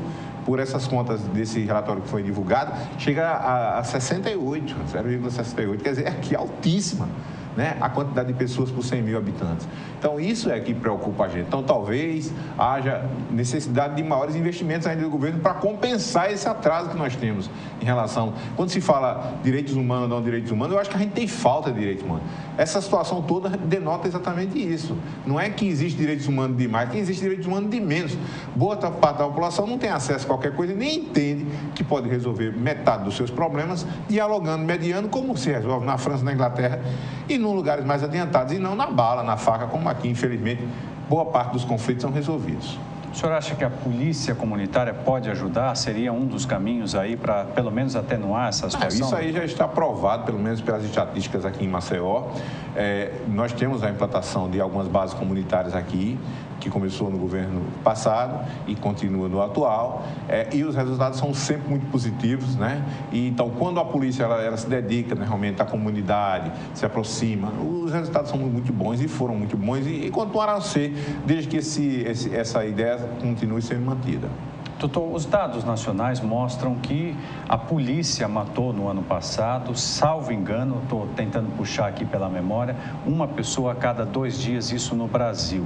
por essas contas desse relatório que foi divulgado, chega a 68, 0,68, quer dizer, aqui é altíssima, né? A quantidade de pessoas por 100 mil habitantes. Então, isso é que preocupa a gente. Então, talvez haja necessidade de maiores investimentos ainda do governo para compensar esse atraso que nós temos em relação... Quando se fala direitos humanos ou não direitos humanos, eu acho que a gente tem falta de direitos humanos. Essa situação toda denota exatamente isso. Não é que existe direitos humanos de mais, que existe direitos humanos de menos. Boa parte da população não tem acesso a qualquer coisa e nem entende que pode resolver metade dos seus problemas dialogando, mediando, como se resolve na França, na Inglaterra e em lugares mais adiantados, e não na bala, na faca, como aqui, infelizmente, boa parte dos conflitos são resolvidos. O senhor acha que a polícia comunitária pode ajudar? Seria um dos caminhos aí para, pelo menos, atenuar essa situação? Isso aí já está provado, pelo menos pelas estatísticas aqui em Maceió. Nós temos a implantação de algumas bases comunitárias aqui, que começou no governo passado e continua no atual, e os resultados são sempre muito positivos, né? E, então, quando a polícia ela se dedica, né, realmente à comunidade, se aproxima, os resultados são muito bons e foram muito bons e continuarão a ser, desde que essa ideia continue sendo mantida. Doutor, os dados nacionais mostram que a polícia matou no ano passado, salvo engano, estou tentando puxar aqui pela memória, uma pessoa a cada 2 dias, isso no Brasil.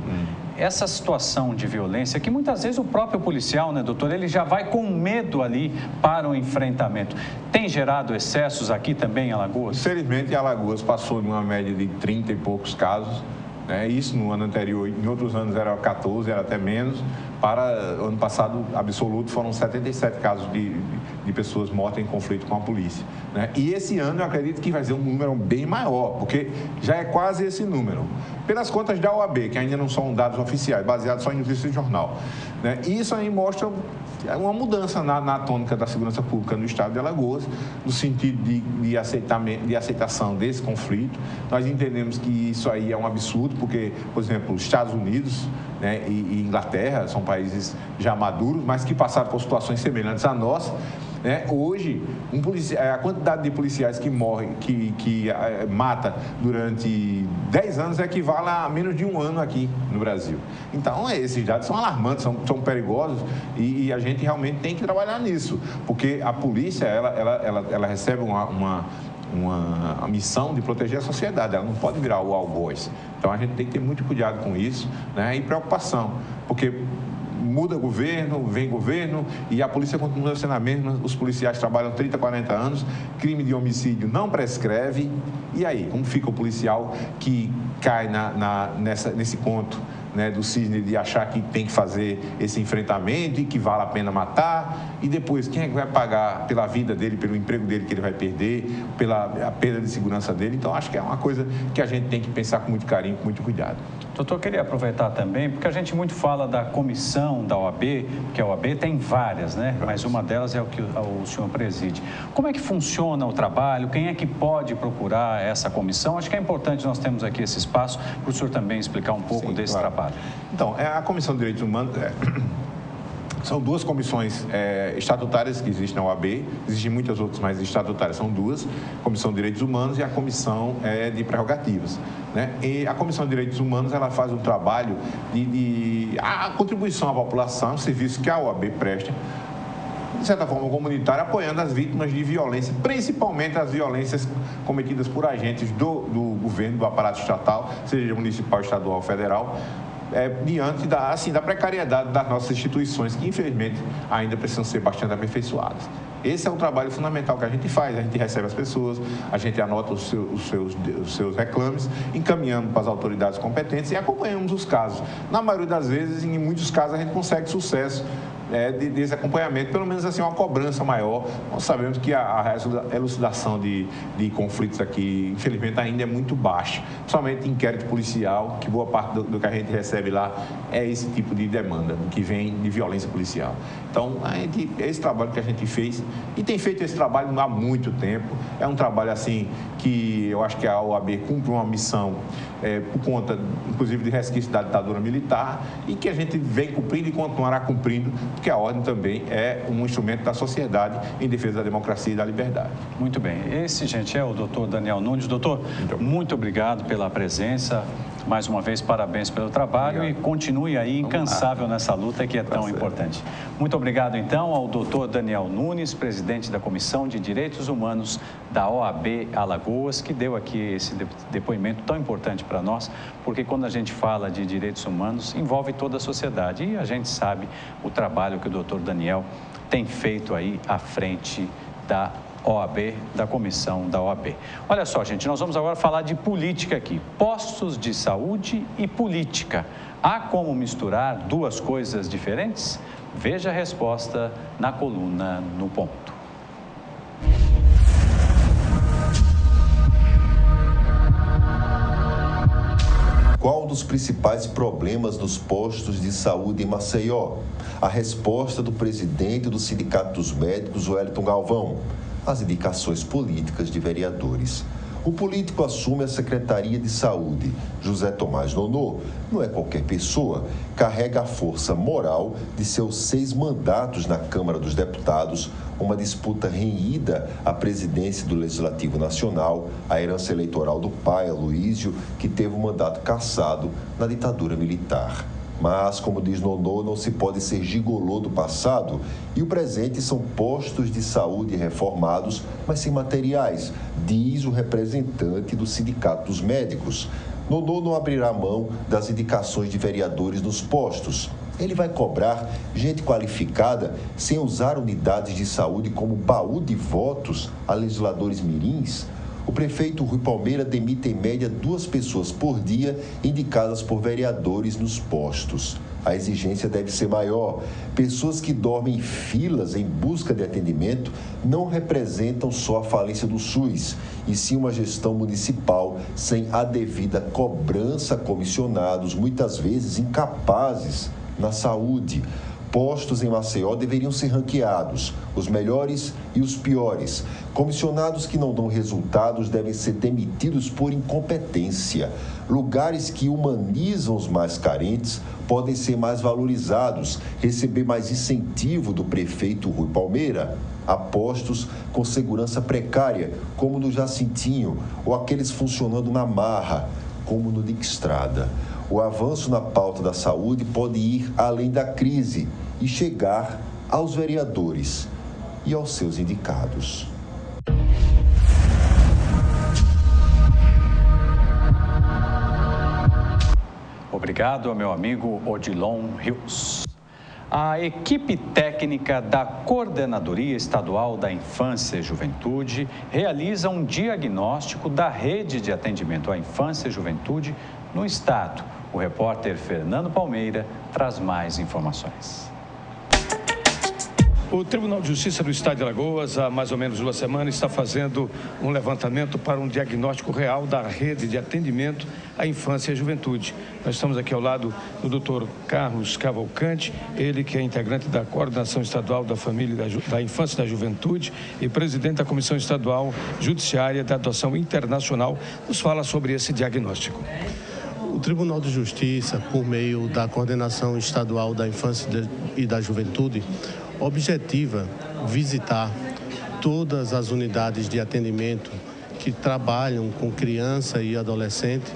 Essa situação de violência, que muitas vezes o próprio policial, né, doutor, ele já vai com medo ali para o enfrentamento. Tem gerado excessos aqui também em Alagoas? Infelizmente, Alagoas passou de uma média de 30 e poucos casos. Isso no ano anterior, em outros anos era 14, era até menos. Para o ano passado, absoluto, foram 77 casos de pessoas mortas em conflito com a polícia, né? E esse ano eu acredito que vai ser um número bem maior, porque já é quase esse número. Pelas contas da OAB, que ainda não são dados oficiais, baseados só em notícias de jornal, né? E isso aí mostra uma mudança na tônica da segurança pública no estado de Alagoas, no sentido de aceitação desse conflito. Nós entendemos que isso aí é um absurdo, porque, por exemplo, os Estados Unidos, né, e Inglaterra são países já maduros, mas que passaram por situações semelhantes à nossa. Hoje, a quantidade de policiais que morrem, que mata durante 10 anos equivale a menos de 1 ano aqui no Brasil. Então, esses dados são alarmantes, são perigosos e a gente realmente tem que trabalhar nisso, porque a polícia, ela recebe uma missão de proteger a sociedade, ela não pode virar o algoz. Então, a gente tem que ter muito cuidado com isso, né, e preocupação, porque muda governo, vem governo e a polícia continua sendo a mesma, os policiais trabalham 30, 40 anos, crime de homicídio não prescreve. E aí, como fica o policial que cai nesse conto, né, do cisne de achar que tem que fazer esse enfrentamento e que vale a pena matar, e depois quem é que vai pagar pela vida dele, pelo emprego dele que ele vai perder, pela perda de segurança dele? Então, acho que é uma coisa que a gente tem que pensar com muito carinho, com muito cuidado. Doutor, eu queria aproveitar também, porque a gente muito fala da comissão da OAB, que a OAB tem várias, né? Mas uma delas é o que o senhor preside. Como é que funciona o trabalho? Quem é que pode procurar essa comissão? Acho que é importante nós termos aqui esse espaço para o senhor também explicar um pouco desse trabalho. Então, a Comissão de Direitos Humanos... São duas comissões estatutárias que existem na OAB, existem muitas outras, mas estatutárias são duas, a Comissão de Direitos Humanos e a Comissão de Prerrogativas, né? E a Comissão de Direitos Humanos, ela faz um trabalho a contribuição à população, um serviço que a OAB presta, de certa forma comunitária, apoiando as vítimas de violência, principalmente as violências cometidas por agentes do governo, do aparato estatal, seja municipal, estadual ou federal, diante da precariedade das nossas instituições, que infelizmente ainda precisam ser bastante aperfeiçoadas. Esse é um trabalho fundamental que a gente faz, a gente recebe as pessoas, a gente anota os seus reclames, encaminhamos para as autoridades competentes e acompanhamos os casos. Na maioria das vezes, em muitos casos, a gente consegue sucesso desse acompanhamento, pelo menos assim, uma cobrança maior. Nós sabemos que a elucidação de conflitos aqui, infelizmente, ainda é muito baixa, principalmente em inquérito policial, que boa parte do que a gente recebe lá é esse tipo de demanda, que vem de violência policial. Então, esse trabalho que a gente fez, e tem feito esse trabalho há muito tempo, é um trabalho assim que eu acho que a OAB cumpre uma missão por conta, inclusive, de resquício da ditadura militar, e que a gente vem cumprindo e continuará cumprindo, porque a ordem também é um instrumento da sociedade em defesa da democracia e da liberdade. Muito bem. Esse, gente, é o doutor Daniel Nunes. Doutor, muito obrigado pela presença. Mais uma vez, parabéns pelo trabalho. Obrigado. E continue aí incansável nessa luta que é tão importante. Muito obrigado, então, ao doutor Daniel Nunes, presidente da Comissão de Direitos Humanos da OAB Alagoas, que deu aqui esse depoimento tão importante para nós, porque quando a gente fala de direitos humanos, envolve toda a sociedade. E a gente sabe o trabalho que o doutor Daniel tem feito aí à frente da OAB, da comissão da OAB. Olha só, gente, nós vamos agora falar de política aqui. Postos de saúde e política. Há como misturar duas coisas diferentes? Veja a resposta na coluna No Ponto. Qual dos principais problemas dos postos de saúde em Maceió? A resposta do presidente do Sindicato dos Médicos, Wellington Galvão. As indicações políticas de vereadores. O político assume a Secretaria de Saúde. José Tomás Nonô não é qualquer pessoa, carrega a força moral de seus 6 mandatos na Câmara dos Deputados, uma disputa renhida à presidência do Legislativo Nacional, a herança eleitoral do pai, Aloísio, que teve o mandato cassado na ditadura militar. Mas, como diz Nonô, não se pode ser gigolô do passado e o presente são postos de saúde reformados, mas sem materiais, diz o representante do Sindicato dos Médicos. Nonô não abrirá mão das indicações de vereadores nos postos. Ele vai cobrar gente qualificada sem usar unidades de saúde como baú de votos a legisladores mirins. O prefeito Rui Palmeira demite em média 2 pessoas por dia indicadas por vereadores nos postos. A exigência deve ser maior. Pessoas que dormem em filas em busca de atendimento não representam só a falência do SUS, e sim uma gestão municipal sem a devida cobrança a comissionados, muitas vezes incapazes na saúde. Postos em Maceió deveriam ser ranqueados, os melhores e os piores. Comissionados que não dão resultados devem ser demitidos por incompetência. Lugares que humanizam os mais carentes podem ser mais valorizados, receber mais incentivo do prefeito Rui Palmeira. Há postos com segurança precária, como no Jacintinho, ou aqueles funcionando na marra, como no Dixtrada. O avanço na pauta da saúde pode ir além da crise e chegar aos vereadores e aos seus indicados. Obrigado ao meu amigo Odilon Rios. A equipe técnica da Coordenadoria Estadual da Infância e Juventude realiza um diagnóstico da rede de atendimento à infância e juventude no estado. O repórter Fernando Palmeira traz mais informações. O Tribunal de Justiça do Estado de Alagoas, há mais ou menos 2 semanas, está fazendo um levantamento para um diagnóstico real da rede de atendimento à infância e à juventude. Nós estamos aqui ao lado do Dr. Carlos Cavalcante, ele que é integrante da Coordenação Estadual da Família, da Infância e da Juventude e presidente da Comissão Estadual Judiciária da Adoção Internacional, nos fala sobre esse diagnóstico. O Tribunal de Justiça, por meio da Coordenação Estadual da Infância e da Juventude, objetiva visitar todas as unidades de atendimento que trabalham com criança e adolescente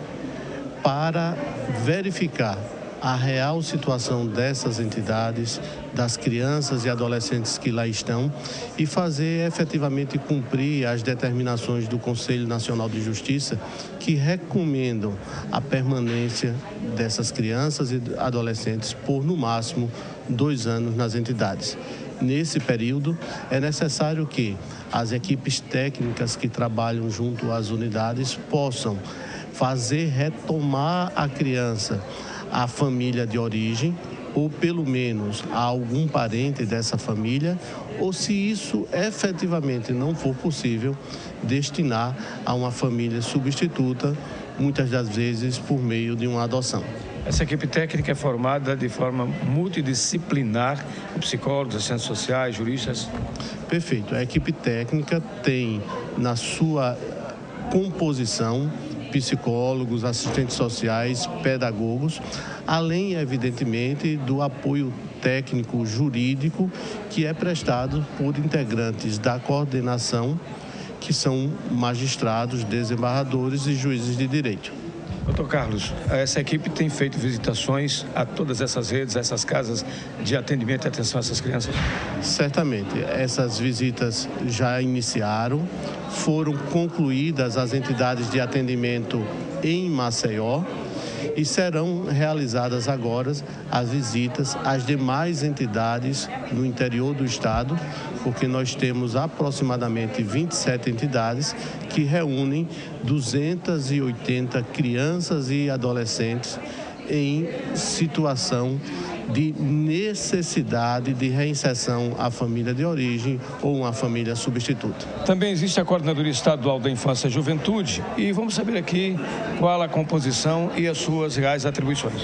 para verificar a real situação dessas entidades, das crianças e adolescentes que lá estão e fazer efetivamente cumprir as determinações do Conselho Nacional de Justiça que recomendam a permanência dessas crianças e adolescentes por, no máximo, 2 anos nas entidades. Nesse período, é necessário que as equipes técnicas que trabalham junto às unidades possam fazer retomar a criança à família de origem, ou pelo menos a algum parente dessa família, ou se isso efetivamente não for possível, destinar a uma família substituta, muitas das vezes por meio de uma adoção. Essa equipe técnica é formada de forma multidisciplinar, com psicólogos, assistentes sociais, juristas? Perfeito. A equipe técnica tem na sua composição psicólogos, assistentes sociais, pedagogos, além, evidentemente, do apoio técnico jurídico que é prestado por integrantes da coordenação, que são magistrados, desembargadores e juízes de direito. Doutor Carlos, essa equipe tem feito visitações a todas essas redes, a essas casas de atendimento e atenção a essas crianças? Certamente. Essas visitas já iniciaram, foram concluídas as entidades de atendimento em Maceió e serão realizadas agora as visitas às demais entidades no interior do estado, porque nós temos aproximadamente 27 entidades que reúnem 280 crianças e adolescentes em situação de necessidade de reinserção à família de origem ou uma família substituta. Também existe a Coordenadoria Estadual da Infância e Juventude e vamos saber aqui qual a composição e as suas reais atribuições.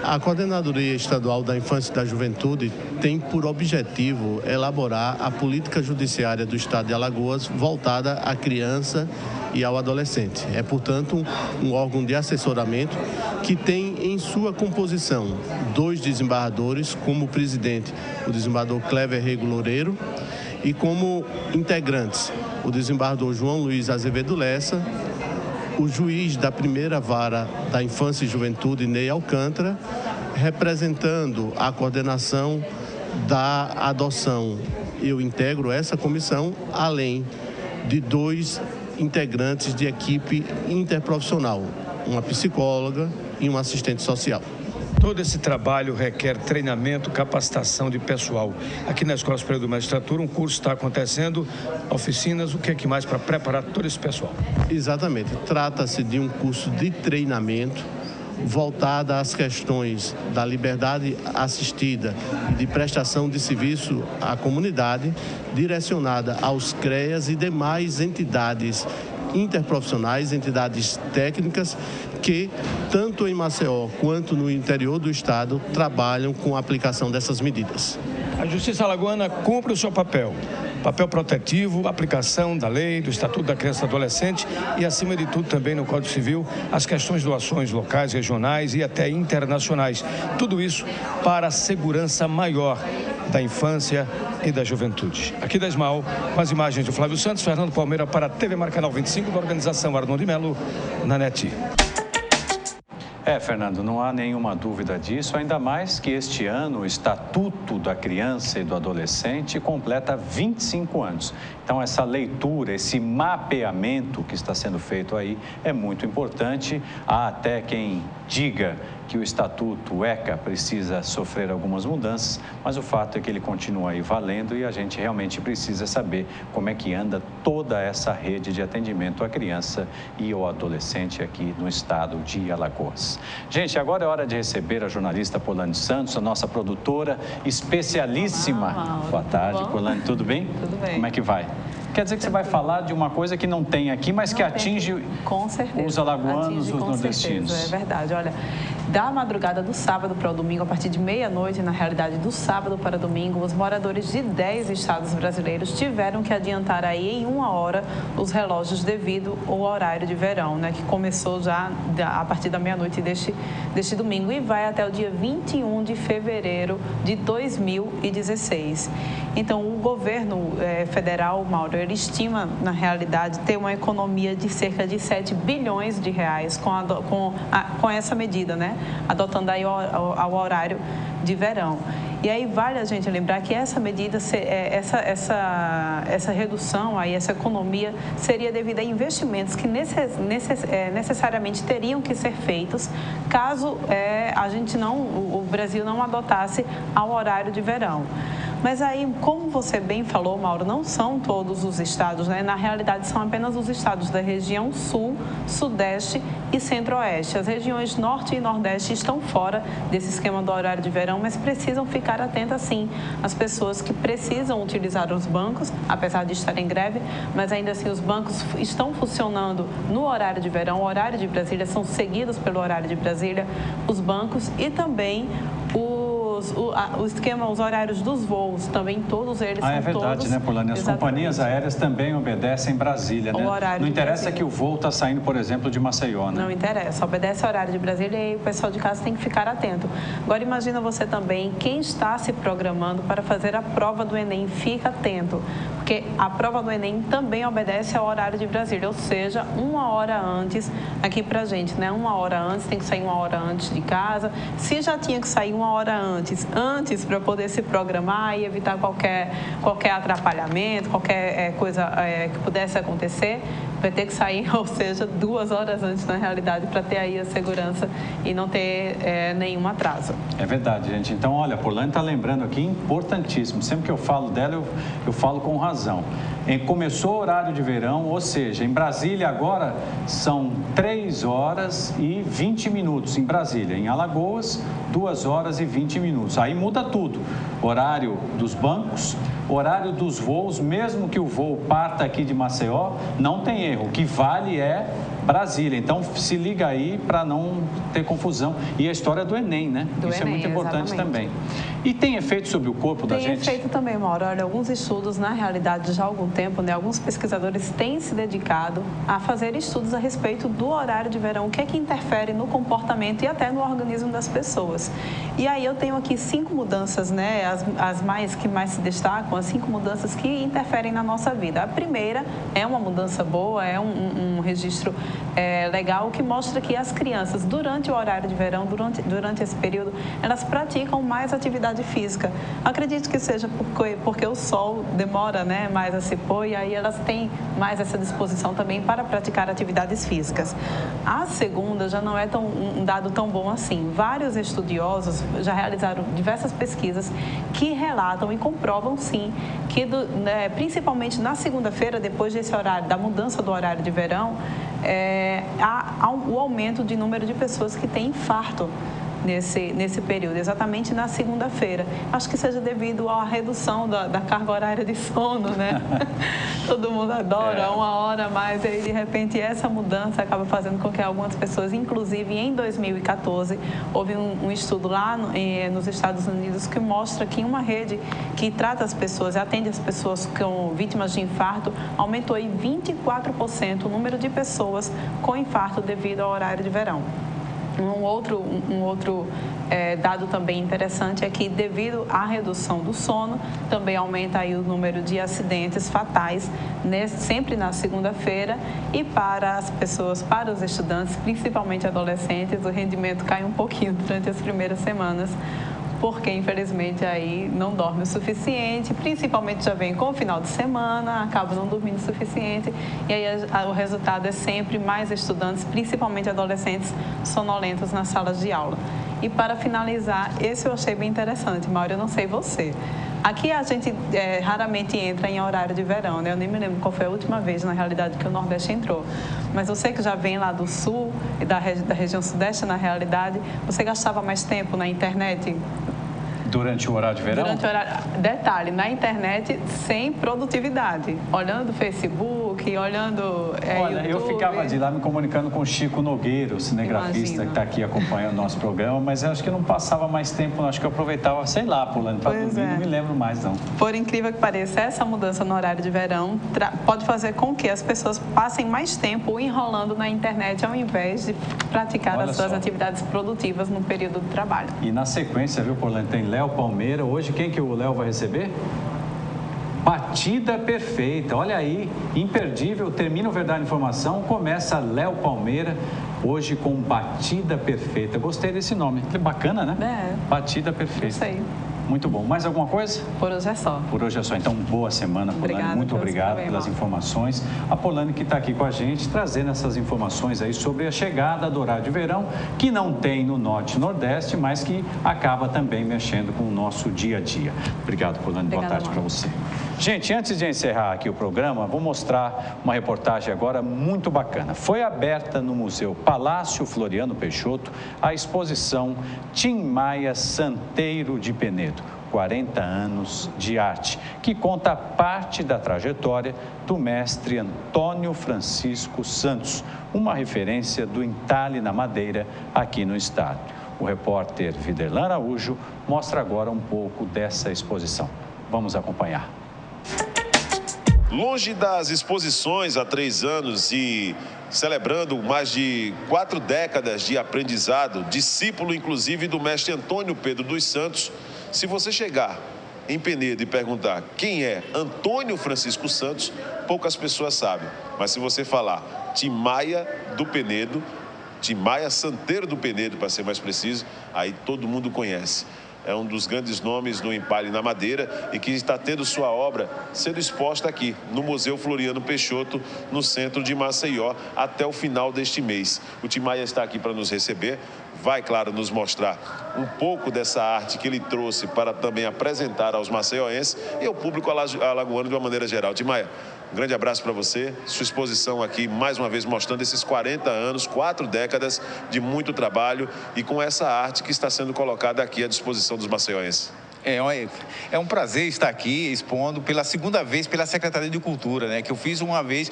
A Coordenadoria Estadual da Infância e da Juventude tem por objetivo elaborar a política judiciária do Estado de Alagoas voltada à criança e ao adolescente. É, portanto, um órgão de assessoramento que tem em sua composição 2 desembargadores, como presidente o desembargador Clever Rego Loureiro e como integrantes o desembargador João Luiz Azevedo Lessa, o juiz da primeira vara da Infância e Juventude, Ney Alcântara, representando a coordenação da adoção. Eu integro essa comissão, além de 2 integrantes de equipe interprofissional, uma psicóloga e um assistente social. Todo esse trabalho requer treinamento, capacitação de pessoal. Aqui na Escola Superior de Magistratura, um curso está acontecendo, oficinas, o que é que mais para preparar todo esse pessoal? Exatamente. Trata-se de um curso de treinamento voltada às questões da liberdade assistida e de prestação de serviço à comunidade, direcionada aos CREAS e demais entidades interprofissionais, entidades técnicas que, tanto em Maceió quanto no interior do estado, trabalham com a aplicação dessas medidas. A Justiça Alagoana cumpre o seu papel protetivo, aplicação da lei, do Estatuto da Criança e do Adolescente e, acima de tudo, também no Código Civil, as questões de doações locais, regionais e até internacionais. Tudo isso para a segurança maior da infância e da juventude. Aqui da Esmal, com as imagens do Flávio Santos, Fernando Palmeira para a TV Marcanal 25, da organização Arnon de Melo, na NET. Fernando, não há nenhuma dúvida disso, ainda mais que este ano o Estatuto da Criança e do Adolescente completa 25 anos. Então, essa leitura, esse mapeamento que está sendo feito aí é muito importante. Há até quem diga que o Estatuto, o ECA, precisa sofrer algumas mudanças, mas o fato é que ele continua aí valendo e a gente realmente precisa saber como é que anda toda essa rede de atendimento à criança e ao adolescente aqui no estado de Alagoas. Gente, agora é hora de receber a jornalista Polane Santos, a nossa produtora especialíssima. Olá, boa tarde, Polane, tudo bem? Tudo bem. Como é que vai? Quer dizer que você vai falar de uma coisa que não tem aqui, mas que atinge com certeza, os alagoanos, atinge, os nordestinos. Certeza, é verdade. Olha, da madrugada do sábado para o domingo, a partir de meia-noite, na realidade do sábado para domingo, os moradores de 10 estados brasileiros tiveram que adiantar aí em 1 hora os relógios devido ao horário de verão, né, que começou já a partir da meia-noite deste domingo e vai até o dia 21 de fevereiro de 2016. Então, o governo federal, Mauro, ele estima, na realidade, ter uma economia de cerca de 7 bilhões de reais com essa medida, né? Adotando aí ao horário de verão. E aí vale a gente lembrar que essa medida, essa redução, aí, essa economia, seria devida a investimentos que necessariamente teriam que ser feitos caso o Brasil não adotasse ao horário de verão. Mas aí, como você bem falou, Mauro, não são todos os estados, né? Na realidade, são apenas os estados da região sul, sudeste e centro-oeste. As regiões norte e nordeste estão fora desse esquema do horário de verão, mas precisam ficar atentas, sim. As pessoas que precisam utilizar os bancos, apesar de estar em greve, mas ainda assim os bancos estão funcionando no horário de verão. O horário de Brasília são seguidos pelo horário de Brasília, os bancos e também o esquema, os horários dos voos, também todos eles são todos... É verdade, né, Polane? As companhias aéreas também obedecem Brasília, né? O horário não interessa Brasília. Que o voo está saindo, por exemplo, de Maceió, né? Não interessa, obedece ao horário de Brasília e o pessoal de casa tem que ficar atento. Agora, imagina você também, quem está se programando para fazer a prova do Enem, fica atento, porque a prova do Enem também obedece ao horário de Brasília, ou seja, 1 hora antes aqui pra gente, né? 1 hora antes, tem que sair 1 hora antes de casa. Se já tinha que sair 1 hora antes para poder se programar e evitar qualquer atrapalhamento, qualquer coisa que pudesse acontecer, vai ter que sair, ou seja, 2 horas antes, na realidade, para ter aí a segurança e não ter nenhum atraso. É verdade, gente. Então, olha, a Polane está lembrando aqui, importantíssimo. Sempre que eu falo dela, eu falo com razão. Começou o horário de verão, ou seja, em Brasília agora são 3 horas e 20 minutos em Brasília. Em Alagoas, 2 horas e 20 minutos. Aí muda tudo. Horário dos bancos, horário dos voos, mesmo que o voo parta aqui de Maceió, não tem erro. O que vale é Brasília. Então, se liga aí para não ter confusão. E a história do Enem, né? Isso é muito importante também. E tem efeito sobre o corpo da gente? Tem efeito também, Mauro. Olha, alguns estudos, na realidade, já há algum tempo, né? Alguns pesquisadores têm se dedicado a fazer estudos a respeito do horário de verão, o que é que interfere no comportamento e até no organismo das pessoas. E aí eu tenho aqui 5 mudanças, né? As que mais se destacam, as 5 mudanças que interferem na nossa vida. A primeira é uma mudança boa, é um registro legal, que mostra que as crianças, durante o horário de verão, durante esse período, elas praticam mais atividade física. Acredito que seja porque o sol demora, né, mais a se pôr, e aí elas têm mais essa disposição também para praticar atividades físicas. A segunda já não é um dado tão bom assim. Vários estudiosos já realizaram diversas pesquisas que relatam e comprovam, sim, que principalmente na segunda-feira, depois desse horário, da mudança do horário de verão, há o aumento de número de pessoas que têm infarto nesse período, exatamente na segunda-feira. Acho que seja devido à redução da carga horária de sono, né? Todo mundo adora 1 hora a mais, e aí, de repente, essa mudança acaba fazendo com que algumas pessoas, inclusive em 2014, houve um estudo lá nos Estados Unidos que mostra que uma rede que trata as pessoas, atende as pessoas com vítimas de infarto, aumentou em 24% o número de pessoas com infarto devido ao horário de verão. Um outro dado também interessante é que, devido à redução do sono, também aumenta aí o número de acidentes fatais, sempre na segunda-feira, e para as pessoas, para os estudantes, principalmente adolescentes, o rendimento cai um pouquinho durante as primeiras semanas, porque infelizmente aí não dorme o suficiente, principalmente já vem com o final de semana, acaba não dormindo o suficiente, e aí o resultado é sempre mais estudantes, principalmente adolescentes, sonolentos nas salas de aula. E para finalizar, esse eu achei bem interessante, Mauro, eu não sei você. Aqui a gente raramente entra em horário de verão, né? Eu nem me lembro qual foi a última vez, na realidade, que o Nordeste entrou. Mas você que já vem lá do Sul e da região Sudeste, na realidade, você gastava mais tempo na internet? Durante o horário de verão? Durante o horário... Detalhe, na internet, sem produtividade. Olhando o Facebook, olhando Olha, YouTube. eu ficava de lá me comunicando com o Chico Nogueira, o cinegrafista. Imagina. Que está aqui acompanhando o nosso programa, mas eu acho que não passava mais tempo, acho que eu aproveitava, sei lá, pulando para dormir, não me lembro mais, não. Por incrível que pareça, essa mudança no horário de verão pode fazer com que as pessoas passem mais tempo enrolando na internet, ao invés de praticar as suas atividades produtivas no período de trabalho. E na sequência, viu, Polano, tem Léo Palmeira. Hoje, quem que o Léo vai receber? Batida Perfeita. Olha aí, imperdível. Termina o Verdade Informação, começa Léo Palmeira, hoje com Batida Perfeita. Gostei desse nome. Que bacana, né? Batida Perfeita. Isso aí. Muito bom. Mais alguma coisa? Por hoje é só. Por hoje é só. Então, boa semana, Polane. Muito obrigado pelas informações. A Polane que está aqui com a gente, trazendo essas informações aí sobre a chegada do horário de verão, que não tem no Norte e Nordeste, mas que acaba também mexendo com o nosso dia a dia. Obrigado, Polane. Boa tarde para você. Gente, antes de encerrar aqui o programa, vou mostrar uma reportagem agora muito bacana. Foi aberta no Museu Palácio Floriano Peixoto a exposição Tim Maia Santeiro de Penedo, 40 anos de arte, que conta parte da trajetória do mestre Antônio Francisco Santos, uma referência do entalhe na madeira aqui no estado. O repórter Viderlan Araújo mostra agora um pouco dessa exposição. Vamos acompanhar. Longe das exposições há 3 anos e celebrando mais de 4 décadas de aprendizado, discípulo inclusive do mestre Antônio Pedro dos Santos, se você chegar em Penedo e perguntar quem é Antônio Francisco Santos, poucas pessoas sabem. Mas se você falar Tim Maia do Penedo, Tim Maia Santeiro do Penedo, para ser mais preciso, aí todo mundo conhece. É um dos grandes nomes do entalhe na madeira e que está tendo sua obra sendo exposta aqui no Museu Floriano Peixoto, no centro de Maceió, até o final deste mês. O Tim Maia está aqui para nos receber, vai, claro, nos mostrar um pouco dessa arte que ele trouxe para também apresentar aos maceioenses e ao público alagoano de uma maneira geral. Tim Maia, um grande abraço para você, sua exposição aqui, mais uma vez, mostrando esses 40 anos, 4 décadas de muito trabalho e com essa arte que está sendo colocada aqui à disposição dos maceioenses. É um prazer estar aqui expondo pela segunda vez pela Secretaria de Cultura, né? Que eu fiz uma vez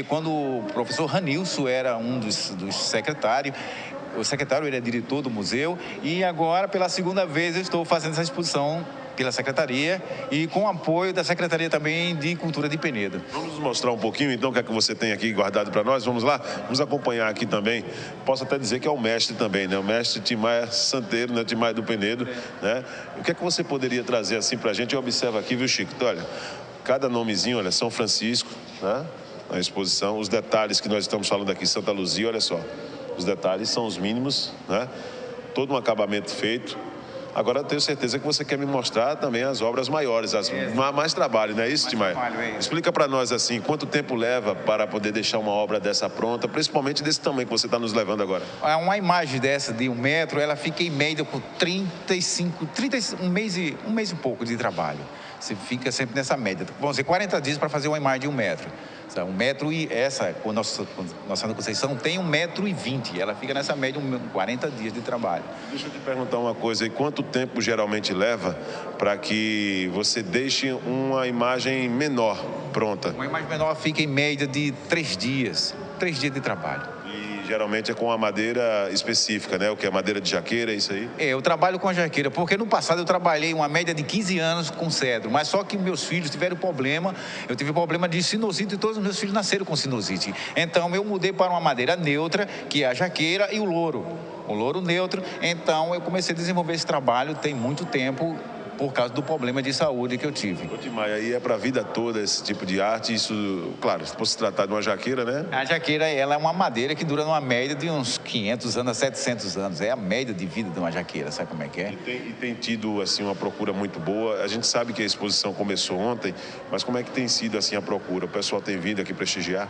quando o professor Ranilson era um dos secretários. O secretário ele é diretor do museu e agora pela segunda vez eu estou fazendo essa exposição pela Secretaria e com o apoio da Secretaria também de Cultura de Penedo. Vamos mostrar um pouquinho então o que é que você tem aqui guardado para nós. Vamos lá? Vamos acompanhar aqui também. Posso até dizer que é o mestre também, né? O mestre Tim Maia Santeiro, né? Tim Maia do Penedo, né? O que é que você poderia trazer assim para a gente? Eu observo aqui, viu, Chico? Então, olha, cada nomezinho, olha, São Francisco, né? Na exposição, os detalhes que nós estamos falando aqui, Santa Luzia, olha só. Os detalhes são os mínimos, né? Todo um acabamento feito. Agora eu tenho certeza que você quer me mostrar também as obras maiores, mais trabalho, não é isso, Tim Maia? Explica para nós assim, quanto tempo leva para poder deixar uma obra dessa pronta, principalmente desse tamanho que você está nos levando agora? Uma imagem dessa de 1 metro, ela fica em média com um mês e pouco de trabalho. Você fica sempre nessa média. Vamos dizer, 40 dias para fazer uma imagem de 1 metro. 1 metro e essa, com nossa Conceição, tem 1,20 metro. Ela fica nessa média, 40 dias de trabalho. Deixa eu te perguntar uma coisa aí. Quanto tempo geralmente leva para que você deixe uma imagem menor pronta? Uma imagem menor fica em média de 3 dias. 3 dias de trabalho. Geralmente é com a madeira específica, né? O que é madeira de jaqueira, é isso aí? Eu trabalho com a jaqueira, porque no passado eu trabalhei uma média de 15 anos com cedro, mas só que meus filhos tiveram problema, eu tive problema de sinusite e todos os meus filhos nasceram com sinusite. Então eu mudei para uma madeira neutra, que é a jaqueira e o louro neutro. Então eu comecei a desenvolver esse trabalho tem muito tempo, por causa do problema de saúde que eu tive. Ô, Timaya, aí é para a vida toda esse tipo de arte, isso, claro, se fosse tratar de uma jaqueira, né? A jaqueira, ela é uma madeira que dura numa média de uns 500 anos a 700 anos. É a média de vida de uma jaqueira, sabe como é que é? E tem tido, assim, uma procura muito boa. A gente sabe que a exposição começou ontem, mas como é que tem sido, assim, a procura? O pessoal tem vindo aqui prestigiar?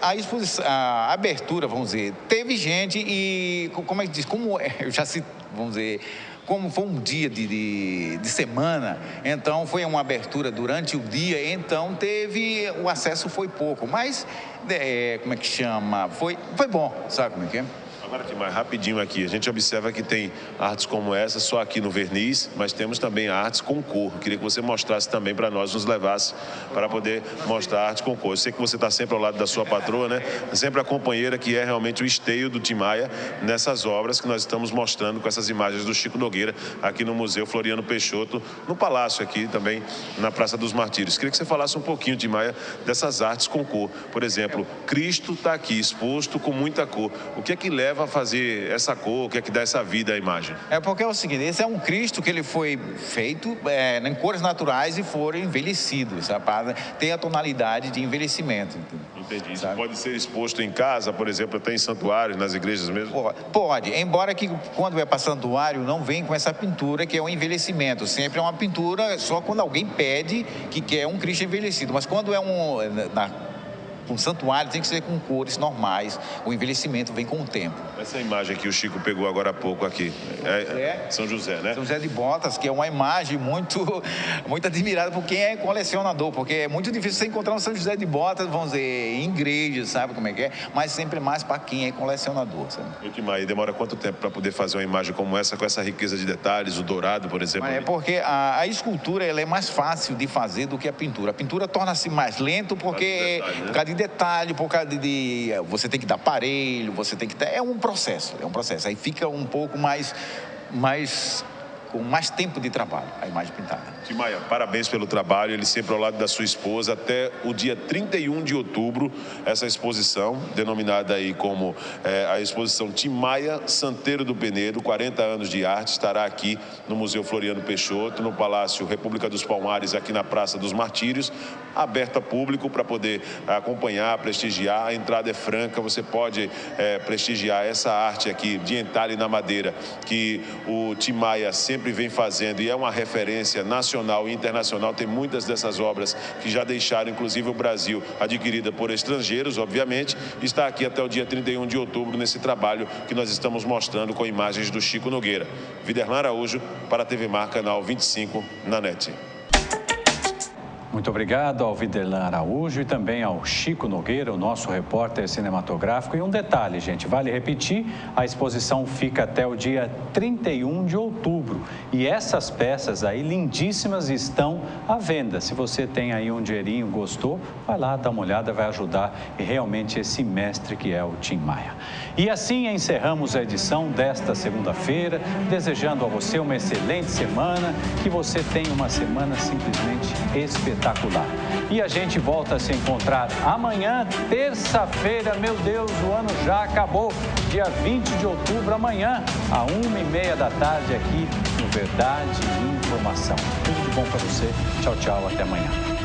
A exposição, a abertura, vamos dizer, teve gente e, como é que diz, como eu já cito, vamos dizer, como foi um dia de semana, então foi uma abertura durante o dia, então o acesso foi pouco, mas, como é que chama, foi bom, sabe como é que é? Agora, Timaya, rapidinho aqui, a gente observa que tem artes como essa só aqui no verniz, mas temos também artes com cor. Queria que você mostrasse também para nós, nos levasse para poder mostrar arte com cor. Eu sei que você está sempre ao lado da sua patroa, né? Sempre a companheira que é realmente o esteio do Timaya nessas obras que nós estamos mostrando com essas imagens do Chico Nogueira aqui no Museu Floriano Peixoto, no Palácio aqui também, na Praça dos Martírios. Queria que você falasse um pouquinho, Timaya, dessas artes com cor. Por exemplo, Cristo está aqui exposto com muita cor. O que é que leva a fazer essa cor, o que é que dá essa vida à imagem? É porque é o seguinte, esse é um Cristo que ele foi feito em cores naturais e foram envelhecidos, sabe? Tem a tonalidade de envelhecimento. Entendi. Isso pode ser exposto em casa, por exemplo, até em santuários, nas igrejas mesmo? Pode, embora que quando é para santuário não vem com essa pintura que é o envelhecimento. Sempre é uma pintura só quando alguém pede que quer um Cristo envelhecido. Mas quando é um santuário tem que ser com cores normais, o envelhecimento vem com o tempo. Essa imagem que o Chico pegou agora há pouco aqui, São José, né? São José de Botas, que é uma imagem muito admirada por quem é colecionador, porque é muito difícil você encontrar um São José de Botas, vamos dizer, em igrejas, sabe como é que é? Mas sempre mais para quem é colecionador, sabe? E demora quanto tempo para poder fazer uma imagem como essa, com essa riqueza de detalhes, o dourado, por exemplo? É porque a escultura ela é mais fácil de fazer do que a pintura. A pintura torna-se mais lento porque por causa de detalhe, por causa de você tem que dar aparelho, você tem que ter, é um processo, aí fica um pouco mais com mais tempo de trabalho, a imagem pintada. Timaya, parabéns pelo trabalho, ele sempre ao lado da sua esposa, até o dia 31 de outubro, essa exposição, denominada aí como a exposição Timaya Santeiro do Penedo, 40 anos de arte, estará aqui no Museu Floriano Peixoto, no Palácio República dos Palmares, aqui na Praça dos Martírios, aberto a público para poder acompanhar, prestigiar, a entrada é franca, você pode prestigiar essa arte aqui de entalhe na madeira, que o Timaya sempre vem fazendo e é uma referência nacional e internacional. Tem muitas dessas obras que já deixaram, inclusive, o Brasil, adquirida por estrangeiros, obviamente. Está aqui até o dia 31 de outubro nesse trabalho que nós estamos mostrando com imagens do Chico Nogueira. Viderlan Araújo para a TV Mar, canal 25, na NET. Muito obrigado ao Viderlan Araújo e também ao Chico Nogueira, o nosso repórter cinematográfico. E um detalhe, gente, vale repetir, a exposição fica até o dia 31 de outubro. E essas peças aí, lindíssimas, estão à venda. Se você tem aí um dinheirinho, gostou, vai lá, dá uma olhada, vai ajudar realmente esse mestre que é o Timaya. E assim encerramos a edição desta segunda-feira, desejando a você uma excelente semana, que você tenha uma semana simplesmente espetacular. E a gente volta a se encontrar amanhã, terça-feira. Meu Deus, o ano já acabou. Dia 20 de outubro, amanhã, às 1h30 da tarde, aqui no Verdade e Informação. Tudo de bom para você. Tchau, tchau. Até amanhã.